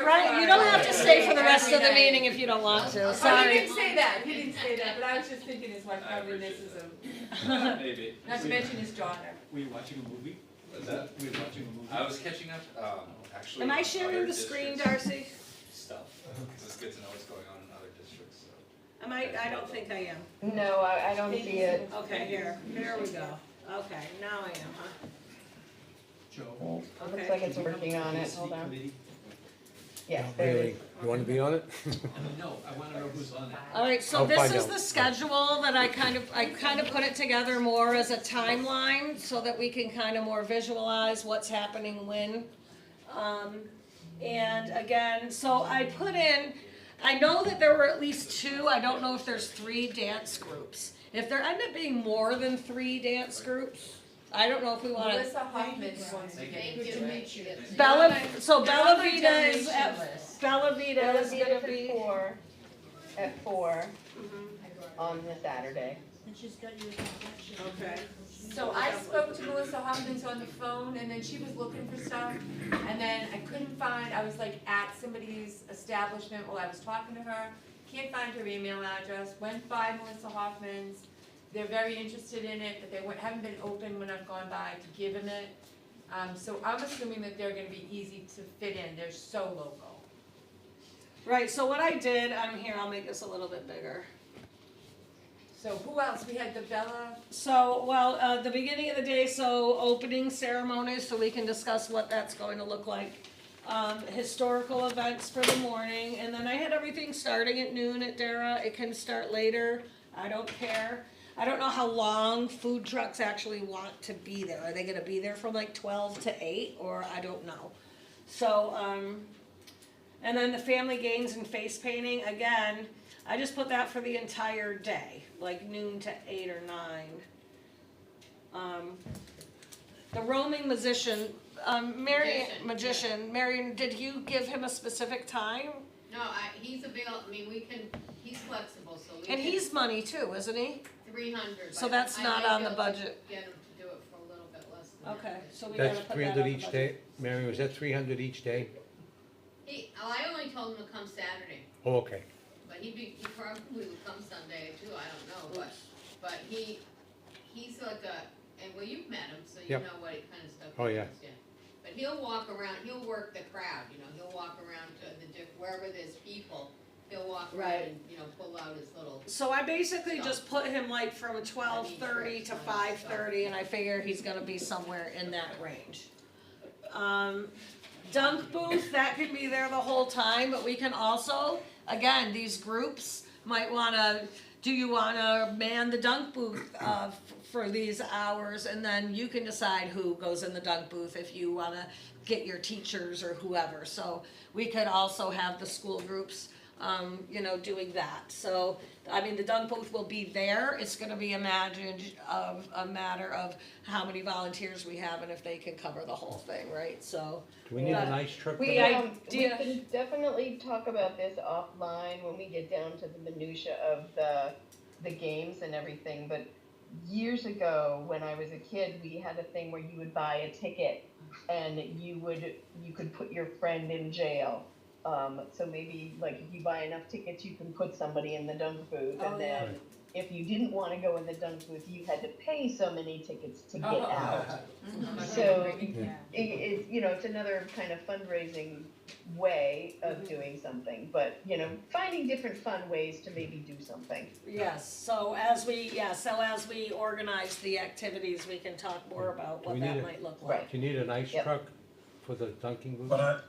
Right, you don't have to stay for the rest of the meeting if you don't want to, Oh, he sorry. didn't say that, but I was just thinking his wife probably misses him. Maybe. Not to mention his daughter. Were you watching a movie? Was that? Were you watching a movie? I was catching up, actually. Am I on sharing other the screen, districts' Darcy? Stuff, 'cause it's good to know what's going on in other districts, so. I don't think I am. No, I don't see it. Okay, here we go. Okay, now I am, huh? Joe? Looks like it's working on it, hold on. Yes, there it Really? is. You wanna be on it? No, I wanna know who's on it. All right, so I'll this find is out. the schedule that I kind of put it together more as a timeline so that we can kind of more visualize what's happening when. And again, so I put in, I know that there were at least 2, I don't know if there's 3 dance groups. If there end up being more than 3 dance groups, I don't know if we wanna. Melissa Hoffman wants to get Good to meet you. Bella my Vita is donation at, list. Bella Vita is gonna At be. 4, on the Saturday. Okay. So I spoke to Melissa Hoffman's on the phone, and then she was looking for stuff, and then I couldn't find, I was like at somebody's establishment while I was talking to her, can't find her email address, went by Melissa Hoffman's, they're very interested in it, but they haven't been open when I've gone by to give them it. So I'm assuming that they're gonna be easy to fit in, they're so local. Right, so what I did, I'll make this a little bit bigger. So who else? We had the Bella, So, the beginning of the day, so opening ceremonies, so we can discuss what that's going to look like. Historical events for the morning, and then I had everything starting at noon at Dara. It can start later, I don't care. I don't know how long food trucks actually want to be there. Are they gonna be there from like 12 to 8, or I don't know. So, and then the family games and face painting, again, I just put that for the entire day, like noon to 8 or 9. The roaming magician, Marion, did you give him a specific time? No, he's available, he's flexible, so we And can- he's money too, isn't he? 300. So but that's I not might on be the able to budget. Get him to do it for a little bit less than that. Okay, so we gotta That's put that 300 on the each budget. day? Mary, was that 300 each day? I only told him to come Saturday, Oh, okay. but he probably will come Sunday too, I don't know, but he's like you've met him, so you Yep. know what kind of stuff Oh, he yeah. does, yeah. But he'll walk around, he'll work the crowd, he'll walk around to wherever there's people, he'll walk around Right. and, pull out his little. So I basically just put him like from 12:30 to 5:30, and I figure he's gonna be somewhere in that range. Dunk booth, that can be there the whole time, but we can also, again, these groups might do you wanna man the dunk booth, for these hours, and then you can decide who goes in the dunk booth if you wanna get your teachers or whoever, so we could also have the school groups, doing that, so, the dunk booth will be there, it's gonna be a matter of how many volunteers we have and if they can cover the whole thing, right, so. Do we need an ice truck? for We that? can definitely talk about this offline when we get down to the minutia of the games and everything, but years ago, when I was a kid, we had a thing where you would buy a ticket and you could put your friend in jail. So maybe like if you buy enough tickets, you can put somebody in the dunk booth, and then if you didn't want to go in the dunk booth, you had to pay so many tickets to get out. So it's another kind of fundraising way of doing something, but finding different fun ways to maybe do something. Yes, so as we organize the activities, we can talk more about Do what we that need might look like. Do you need an ice Yep. truck for the dunking booth? But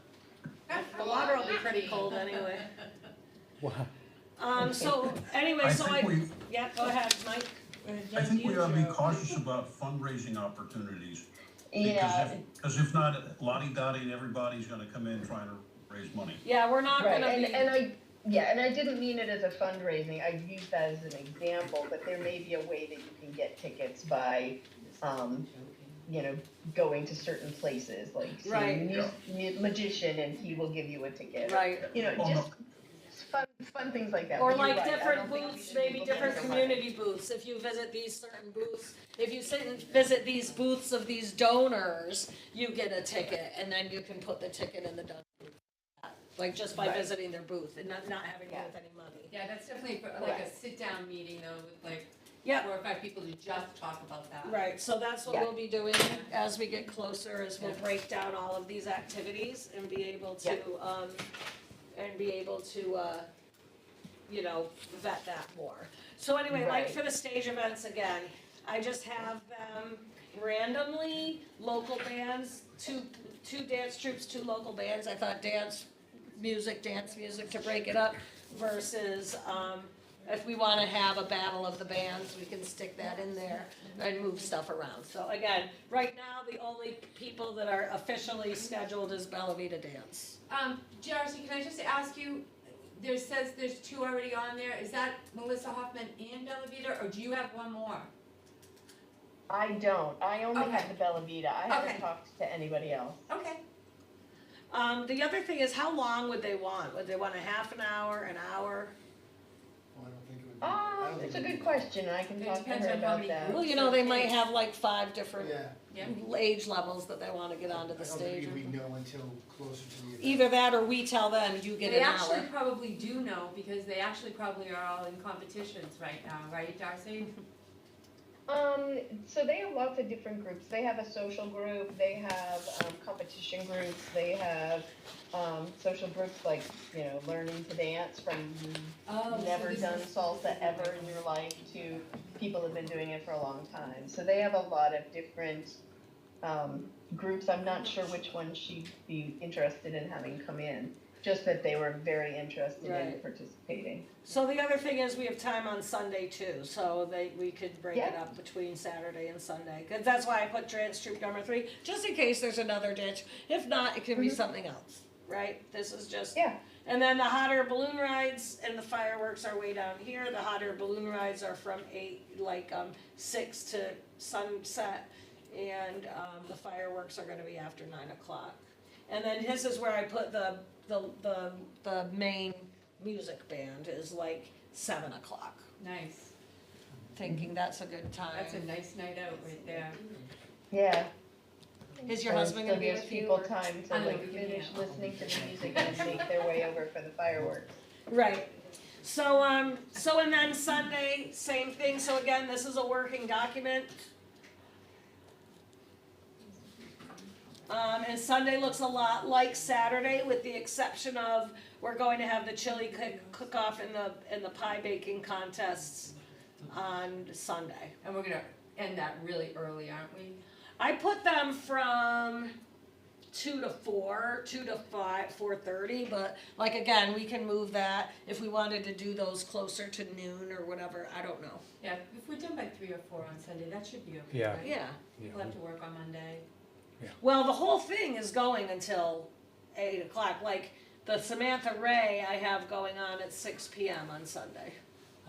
The water will be pretty cold anyway. Wha- So anyway, I so think we, yeah, go ahead, Mike. I think we ought to be cautious about fundraising opportunities. Yeah, Because if not, lottie-dottie and everybody's gonna come in trying to raise money. Yeah, we're not right, gonna and, be. and I didn't mean it as a fundraising, I used that as an example, but there may be a way that you can get tickets by, going to certain places, like Right. seeing a magician and he will give you a ticket. Right. Just fun things like that. Or But you're like right, I different don't think we booths, should be maybe looking different for money. community booths, if you visit these certain booths, if you sit and visit these booths of these donors, you get a ticket, and then you can put the ticket in the donor booth. Like just by Right. visiting their booth and not having to with any money. Yeah, that's definitely for like a sit-down meeting though, with like Yeah. 4 or 5 people to just talk about that. Right, so that's what Yeah. we'll be doing as we get closer, is we'll break down all of these activities and be able to, vet that more. So anyway, like Right. for the stage events again, I just have them randomly, local bands, two dance troupes, 2 local bands. I thought dance music to break it up versus, if we wanna have a battle of the bands, we can stick that in there and move stuff around. So again, right now, the only people that are officially scheduled is Bella Vita Dance. Darcy, can I just ask you, says there's 2 already on there, is that Melissa Hoffman and Bella Vita, or do you have one more? I don't, I only Okay. have the Bella Vita, I haven't Okay. talked to anybody else. Okay. The other thing is, how long would they want? Would they want a half an hour, an hour? Well, I don't think it would be. I don't It's think a it good would be- question, I can It talk to depends her on how about many that. Well, they might have like 5 different Yeah. Yeah. age levels that they wanna get onto the I don't stage. think we know until closer to the event. Either that or we tell them, you get They an actually hour. probably do know, because they actually probably are all in competitions right now, right, Darcy? So they have lots of different groups. They have a social group, they have competition groups, they have social groups like, learning to dance from never done salsa ever in your life to people who've been doing it for a long time. So they have a lot of different groups. I'm not sure which one she'd be interested in having come in, just that they were very interested in Right. participating. So the other thing is, we have time on Sunday too, so we could break it Yeah. up between Saturday and Sunday. Cause that's why I put dance troupe number 3, just in case there's another dance. If not, it can be something else, right? This is just. Yeah. And then the hot air balloon rides and the fireworks are way down here. The hot air balloon rides are from 6 to sunset, and the fireworks are gonna be after 9 o'clock. And then this is where I put the main music band is like 7 o'clock. Nice. Thinking that's a good time. That's a nice night out right there. Yeah. Is your So husband gonna be gives with you? people or- time to I'm gonna like be finish here. listening to the music and make their way over for the fireworks. Right. So and then Sunday, same thing. So again, this is a working document. And Sunday looks a lot like Saturday, with the exception of we're going to have the chili cook-off and the pie baking contests on Sunday. And we're gonna end that really early, aren't we? I put them from 2 to 4, 2 to 5, 4:30, but like again, we can move that if we wanted to do those closer to noon or whatever, I don't know. Yeah, if we're done by 3 or 4 on Sunday, that should be okay, Yeah. right? Yeah. We'll have to work on Monday. Well, the whole thing is going until 8 o'clock, like the Samantha Ray I have going on at 6 p.m. on Sunday.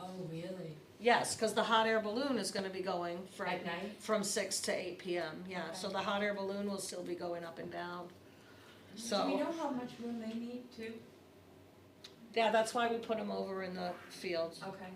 Oh, really? Yes, cause the hot air balloon is gonna be going At night? from 6 to 8 p.m., yeah, so the hot air balloon will still be going up and down. Do we So, know how much room they need too? yeah, that's why we put them over in the fields. Okay.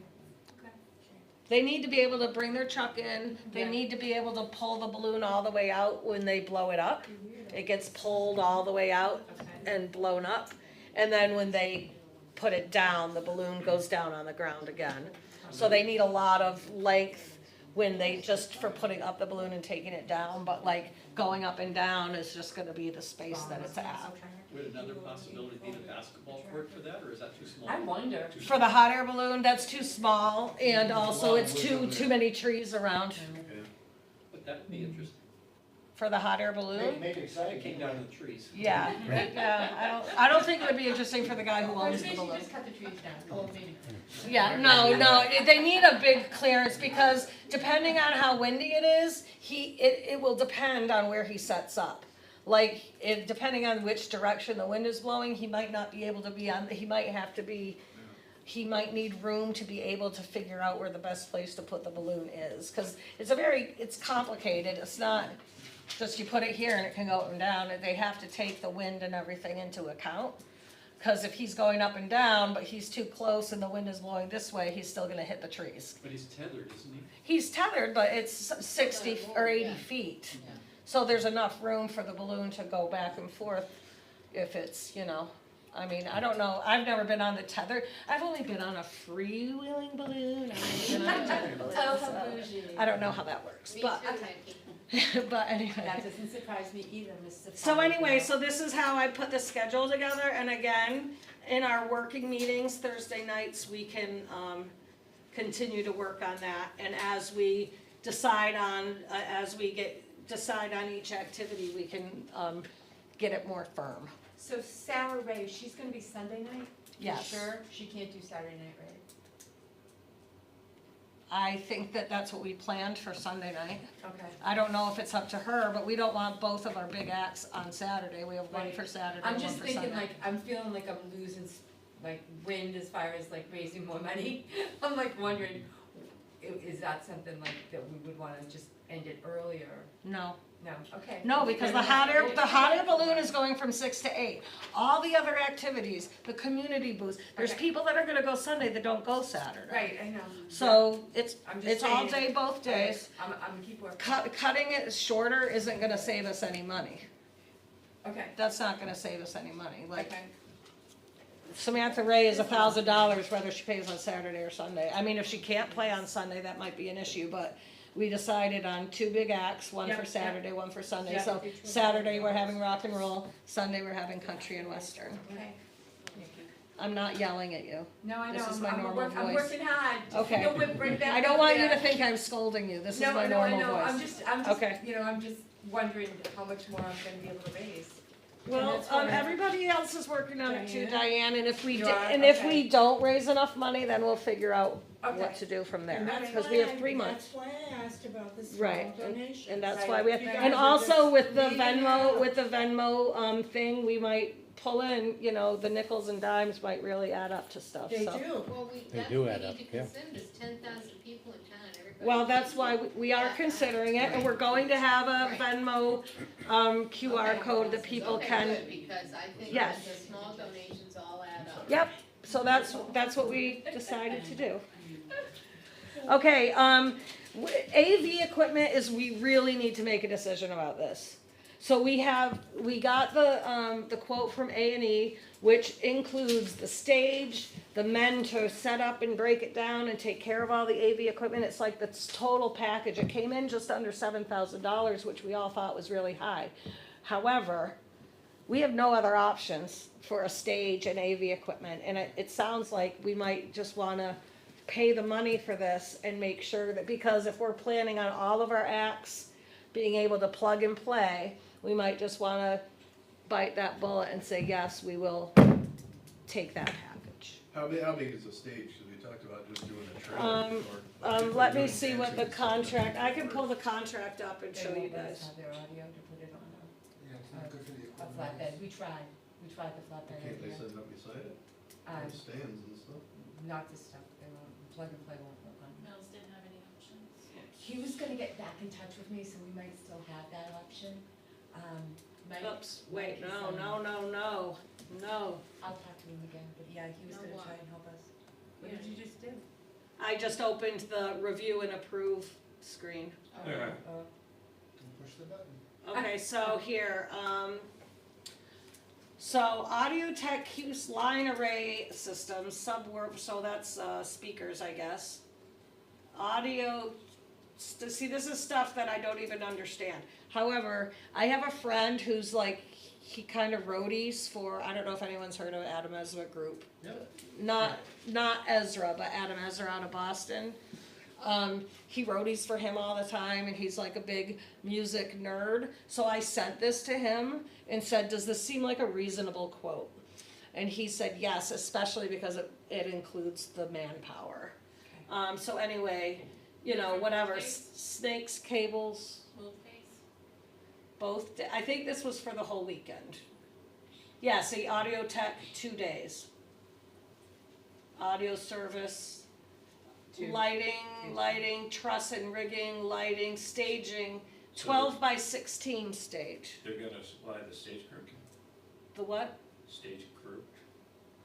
They need to be able to bring their truck in, they Yeah. need to be able to pull the balloon all the way out when they blow it up. It gets pulled all the way out Okay. and blown up, and then when they put it down, the balloon goes down on the ground again. So they need a lot of length when they, just for putting up the balloon and taking it down, but like going up and down is just gonna be the space that it's at. Would another possibility be the basketball court for that, or is that too small? I wonder. Too For the hot air balloon, that's too small, and also it's too many trees around. But that would be interesting. For the hot air balloon? Make it It exciting. came down to the trees. Yeah, I don't think it would be interesting for the guy who Or owns the maybe balloon. just cut the trees down, or maybe. Yeah, no, they need a big clearance because depending on how windy it is, it will depend on where he sets up. Like, depending on which direction the wind is blowing, he might not be able to be on, he might need room to be able to figure out where the best place to put the balloon is. Cause it's complicated, it's not just you put it here and it can go up and down, and they have to take the wind and everything into account. Cause if he's going up and down, but he's too close and the wind is blowing this way, he's still gonna hit the trees. But he's tethered, isn't he? He's tethered, but it's 60 or 80 feet. So there's enough room for the balloon to go back and forth if it's, I mean, I don't know, I've never been on the tether, I've only been on a freewheeling balloon, I've never been on a tethered balloon, so I don't know how that works, but, but anyway. That doesn't surprise me either, Mr. So anyway, so this is how I put the schedule together, and again, in our working meetings, Thursday nights, we can, continue to work on that, and as we decide on, decide on each activity, we can, get it more firm. So Sarah Ray, she's gonna be Sunday night? You Yes. sure? She can't do Saturday night, right? I think that that's what we planned for Sunday night. Okay. I don't know if it's up to her, but we don't want both of our big acts on Saturday. We have one for Saturday, I'm one just for thinking Sunday. I'm feeling like I'm losing wind as far as raising more money. I'm wondering, is that something that we would wanna just end it earlier? No. No, okay. No, because the hot air balloon is going from 6 to 8. All the other activities, the community booths, there's Okay. people that are gonna go Sunday that don't go Saturday. Right, I know. So it's I'm just all saying- day, both days. I'm gonna keep working. Cutting it shorter isn't gonna save us any money. Okay, That's not gonna save us any money. Like, okay. Samantha Ray is $1,000 whether she pays on Saturday or Sunday. I mean, if she can't play on Sunday, that might be an issue, but we decided on 2 big acts, one Yep, for yep. Saturday, one for Sunday. Yep. So Saturday, we're having rock and roll, Sunday, we're having country and western. Okay. I'm not yelling at you. No, I know, This is my normal I'm voice. working hard. Okay. Bring that I don't up want you there. to think I'm scolding you. This is No, my no, I normal know, voice. I'm just, Okay. I'm just wondering how much more I'm gonna be able to raise. Well, that's what I- everybody else is working on it too, Diane, and if we, You are? if Okay. we don't raise enough money, then we'll figure out what Okay. to do from there. And that's Because why we have 3 months. That's why I asked about the small Right, donation. and that's Right. why we have, You guys and are also just with the leaving it Venmo, out. with the Venmo, thing, we might pull in, the nickels and dimes might really add up to stuff, They so. do. Well, They that's do what add we up, need to yeah. consider, there's 10,000 people in town, everybody. Well, that's why we are considering it, and we're going to have a Venmo, QR code that people Okay, can. good, because I think Yes. that the small donations all add up. Yep, so that's what we decided to do. Okay, AV equipment we really need to make a decision about this. So we got the quote from A&E, which includes the stage, the men to set up and break it down and take care of all the AV equipment. It's like the total package. It came in just under $7,000, which we all thought was really high. However, we have no other options for a stage and AV equipment, and it sounds like we might just wanna pay the money for this and make sure that, because if we're planning on all of our acts being able to plug and play, we might just wanna bite that bullet and say, yes, we will take that package. How big is the stage? Cause we talked about just doing a trailer or. Let me see what the contract, I can pull the contract up and show you They won't let us guys. have their audio to put it on Yeah, it's not good for the a equipment. flatbed. We tried the flatbed. Can't they idea. set it up beside it? Um, With stands and stuff? Not this stuff, they won't, plug and play won't work on. Mills didn't have any options. He was gonna get back in touch with me, so we might still have that option. Mike- Oops, wait, Mike is, no. I'll talk to him again, but yeah, he was No, gonna what? try and help us. What did you just do? I just opened the review and approve screen. Yeah. Push the button. Okay, so here, so audio tech use line array systems, subwoofer, so that's, speakers, I guess. Audio, see, this is stuff that I don't even understand. However, I have a friend who's he kind of roadies for, I don't know if anyone's heard of Adam Ezra Group. Yep. Not Ezra, but Adam Ezra out of Boston. He roadies for him all the time, and he's like a big music nerd. So I sent this to him and said, does this seem like a reasonable quote? And he said yes, especially because it includes the manpower. So anyway, you know, whatever, snakes, cables, both, I think this was for the whole weekend. Yeah, see, audio tech, 2 days. Audio service, lighting, truss and rigging, lighting, staging, 12 by 16 stage. They're gonna supply the stage crew? The what? Stage crew?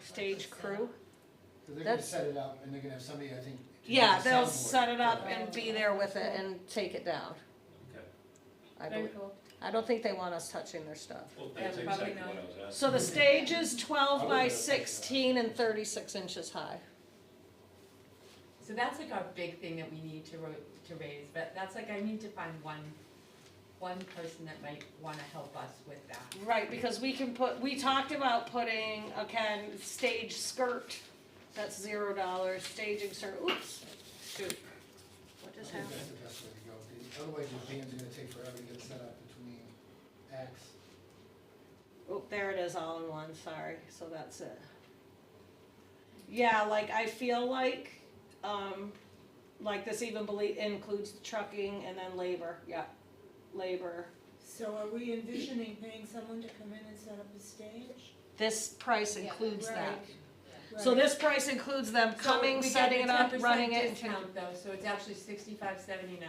Stage crew? So they're gonna That's- set it up and they're gonna have somebody, I think. to Yeah, make the they'll soundboard. set it up and be there with it and take it down. Okay. I Very believe. cool. I don't think they want us touching their stuff. Well, that's Yeah, probably exactly not. what I was asking. So the stage is 12 by 16 and 36 inches high. So that's like our big thing that we need to raise, but that's like, I need to find one person that might wanna help us with that. Right, because we talked about putting, again, stage skirt, that's $0, staging skirt, oops, shoot. What I just think happened? that's the best way to go. Otherwise, your band's gonna take forever to get set up between acts. Oh, there it is, all in one, sorry, so that's it. Yeah, like, I feel like this even includes the trucking and then labor, yeah, labor. So are we envisioning paying someone to come in and set up a stage? This price Yeah, includes right. that. Right. So this price includes them coming, setting it up, running it. So we get the 10% discount though, so it's actually $65.79.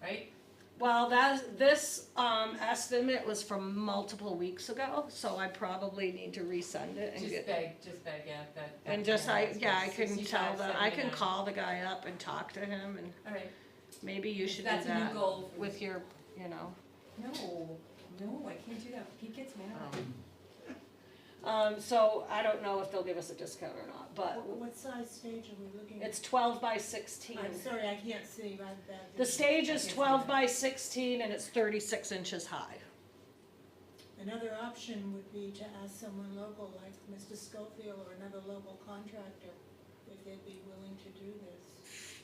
Right? Well, this estimate was from multiple weeks ago, so I probably need to resend it and Just get. beg, yeah, that. And just, I can tell them, I can $65.79. call the guy up and talk to him, and Alright, maybe you should do that's a new that goal for with your, you know. No, I can't do that, Pete gets mad. So I don't know if they'll give us a discount or not, but What size stage are we looking at? it's 12 by 16. I'm sorry, I can't see right back. The stage is 12 by 16 and it's 36 inches high. Another option would be to ask someone local, like Mr. Schofield or another local contractor, if they'd be willing to do this.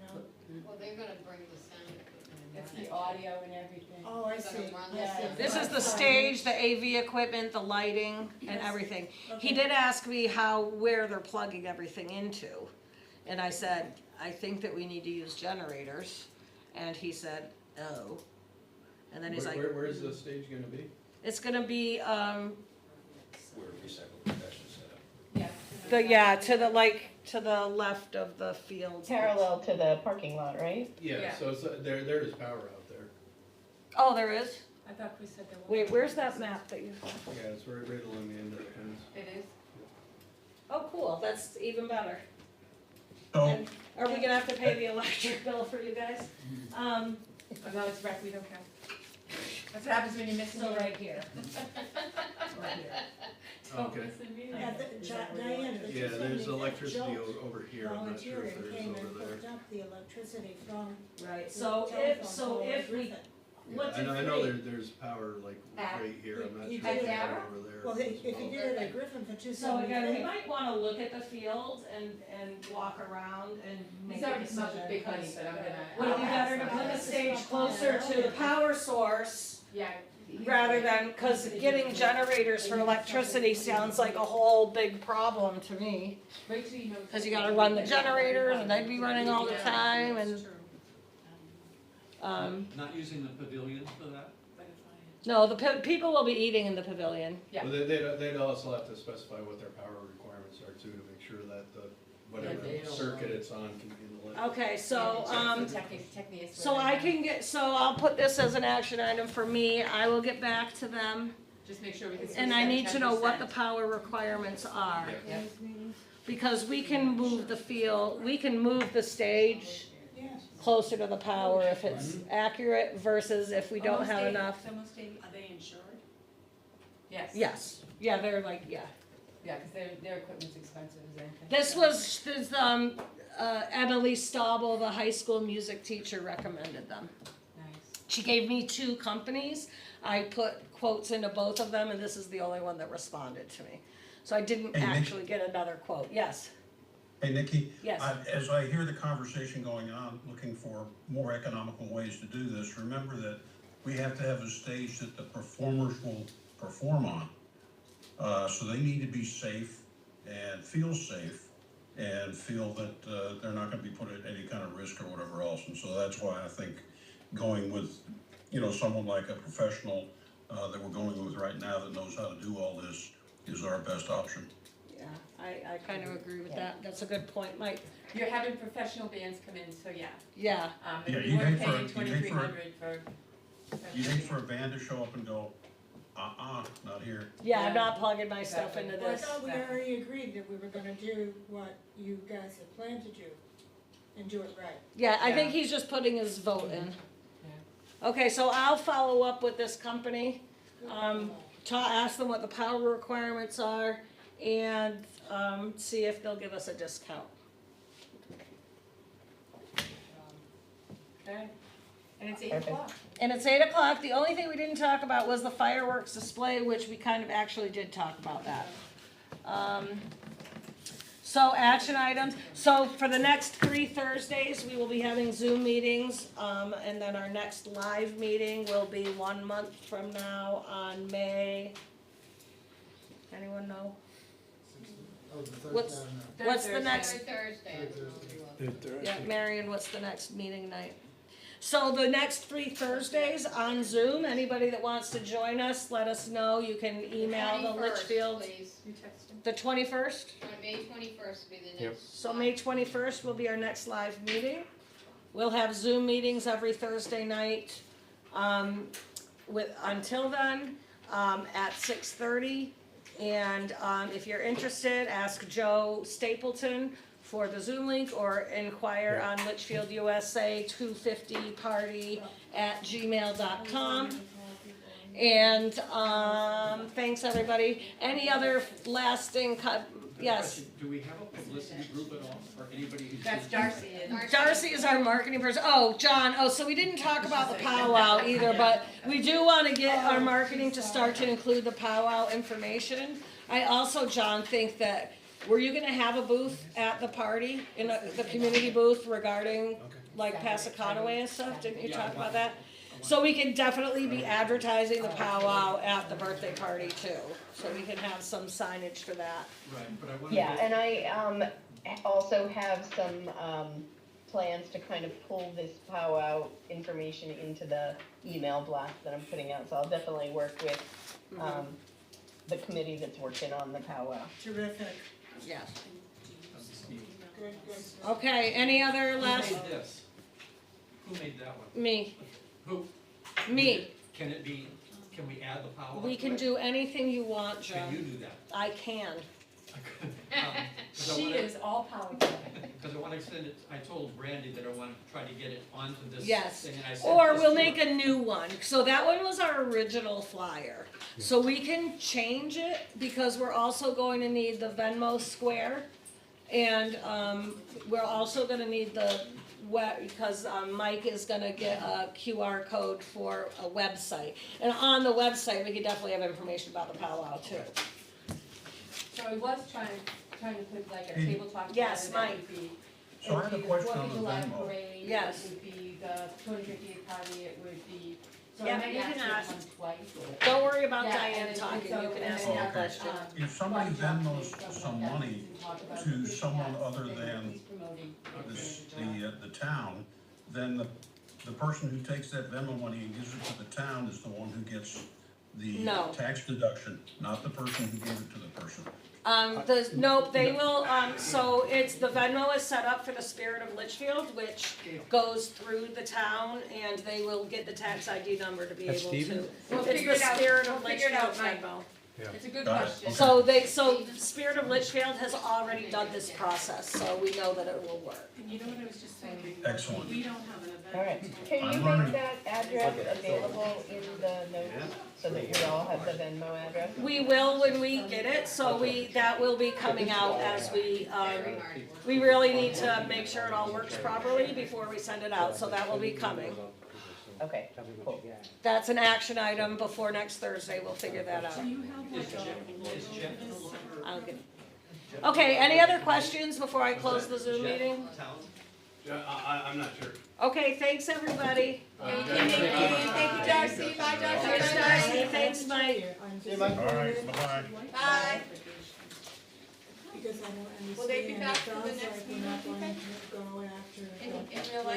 No? Well, they're gonna bring the sound equipment and It's run it. the audio and everything. Oh, I They're see. gonna run the Yeah, sound. This is the stage, the AV equipment, the lighting, and everything. He Okay. did ask me where they're plugging everything into. And I said, I think that we need to use generators. And he said, oh. And then he's like, Where's the stage gonna be? it's gonna be, Where recycled professionals set up. Yeah. to the left of the field. Parallel to the parking lot, right? Yeah, Yeah. so it's, there is power out there. Oh, there is? I thought Chris said there was. Wait, where's that map that you? Yeah, it's right along the end of the fence. It is? Oh, cool, that's even better. So, And are we gonna have to pay the electric bill for you guys? Oh, no, it's rec, we don't care. That's what happens when you miss So me. right here. Okay. Yeah, Diane, but you Yeah, said there's that electricity Joe over here, I'm not sure volunteered if and there is came and over there. hooked up the electricity from Right, the so telephone pole at we, Griffin. Yeah, what's I it know free? there's power like At- right here, I'm not he sure if did there's it. power over there. Well, if he did it at Griffin for So again, we 275. might wanna look at the field and walk around and make He's a already come up with decision. big money, but I'm gonna. Would it be I'll better to ask put him. the stage closer to the power source Yeah. rather than, cause getting generators for electricity sounds like a whole big problem to me. Wait till you know. Cause you gotta run the generators and they'd be running all the time and, Not using the pavilion for that? no, the people will be eating in the pavilion. Yeah. Well, they'd also have to specify what their power requirements are too, to make sure that the, whatever Yeah, they don't circuit want- it's on can be lit. Okay, so, Techniques. so I can get, so I'll put this as an action item for me, I will get back to them. Just make sure we can. And I need to know what the 10%. power requirements are, Yeah. because we can move the field, we can move the stage closer to the power if it's accurate versus if we don't Almost have 80, enough. Almost 80. Are they insured? Yes. Yes, yeah, they're like, yeah. Yeah, cause their equipment's expensive as anything. This was, Emily Staubel, the high school music teacher, recommended them. Nice. She gave me 2 companies, I put quotes into both of them, and this is the only one that responded to me. So I didn't Hey, Nick. actually get another quote, yes, hey, Nikki. yes. As I hear the conversation going on, looking for more economical ways to do this, remember that we have to have a stage that the performers will perform on. So they need to be safe and feel that they're not gonna be put at any kind of risk or whatever else. And so that's why I think going with, someone like a professional that we're going with right now that knows how to do all this is our best option. Yeah, I kind of agree with that. That's a good point, Mike. You're having professional bands come in, so yeah. Yeah. Yeah, If you you weren't hate for- paying you hate for- 2,300 for. You hate for a band to show up and go, not here. Yeah, I'm Yeah. not plugging my stuff into Well, I this. thought we already agreed that we were gonna do what you guys had planned to do, and do it right. Yeah, I think Yeah. he's just putting his vote in. Okay, so I'll follow up with this company, ask them what the power requirements are, and, see if they'll give us a discount. Okay, and it's 8:00. And it's 8:00. The only thing we didn't talk about was the fireworks display, which we kind of actually did talk about that. So action items. So for the next 3 Thursdays, we will be having Zoom meetings, and then our next live meeting will be 1 month from now on May. Anyone know? Oh, the third What's- down What's the next? Thursday. Yeah, Marion, what's the next meeting night? So the next 3 Thursdays on Zoom, anybody that wants to join us, let us know. You can email the 21st, Litchfield. please. The 21st? May 21st will be the next. So May 21st will be our next live meeting. We'll have Zoom meetings every Thursday night, until then, at 6:30. And, if you're interested, ask Joe Stapleton for the Zoom link or inquire on Litchfield USA 250party@gmail.com. And, thanks everybody. Any other lasting yes? Do we have a publicity group at all, or anybody who's? That's Darcy. Darcy is our marketing person. Oh, John, so we didn't talk about the powwow either, but we do want to get our marketing to start to include the powwow information. I also, John, think that, were you gonna have a booth at the party, the community booth regarding like Passaconaway and stuff? Didn't you talk about that? So we can definitely be advertising the powwow at the birthday party too, so we can have some signage for that. Right, but I wanna. Yeah, and I also have some plans to kind of pull this powwow information into the email blast that I'm putting out, so I'll definitely work with the committee that's working on the powwow. Terrific. Yes. Good. Okay, any other Who last, made this? Who made that one? me, Who? me, Can it be, can we add the power? we can do anything you want, Can you John. do that? I can. 'Cause I She wanna- is all powerful. Because I want to send it, I told Brandy that I want to try to get it onto this Yes. thing, and I said. Or just we'll do make it. a new one. So that one was our original flyer. So we can change it because we're also going to need the Venmo Square. And, we're also gonna need the because, Mike is gonna get a QR code for a website. And on the website, we could definitely have information about the powwow too. So I was trying to put like a table talk. Yes, together that Mike. would be- So I have a question on the 4th of July Venmo. parade, Yes. It would be the 250th party, it would be, so Yeah, I might you can have to ask. come twice. Don't worry about Yeah, Diane and talking, so- you can and ask then me a Okay. question. If somebody Venmos some money to someone other than the town, then the person who takes that Venmo money and gives it to the town is the one who gets the No. tax deduction, not the person who gave it to the person. Nope, they will, so it's, the Venmo is set up for the Spirit of Litchfield, which goes through the town, and they will get the tax ID number to be That's able to. Stephen? We'll It's figure the it out. Spirit We'll of figure it Litchfield out, Mike. Venmo. It's a good Got it. question. Okay. So Spirit of Litchfield has already done this process, so we know that it will work. And you know what I was just thinking? Excellent. We don't have an event. All right, can you I'm make learning. that address available in the notes, so that we all have the Venmo address? We will when we get it, so that will be coming out as we really need to make sure it all works properly before we send it out, so that will be coming. Okay, cool. That's an action item before next Thursday, we'll figure that out. Do you have like Is Jeff no longer? I'll get. Okay, any other questions before I close the Zoom meeting? Town? I'm not sure. Okay, thanks everybody. Thank you, Darcy. See you, bye, Dr. Thanks, Darcy. Thanks, Mike. I'm See you, just Mike. All doing right, it bye-bye. Bye. because I don't understand. Will they be back It for the sounds next like we're meeting, not do you going think? to go after. In real life?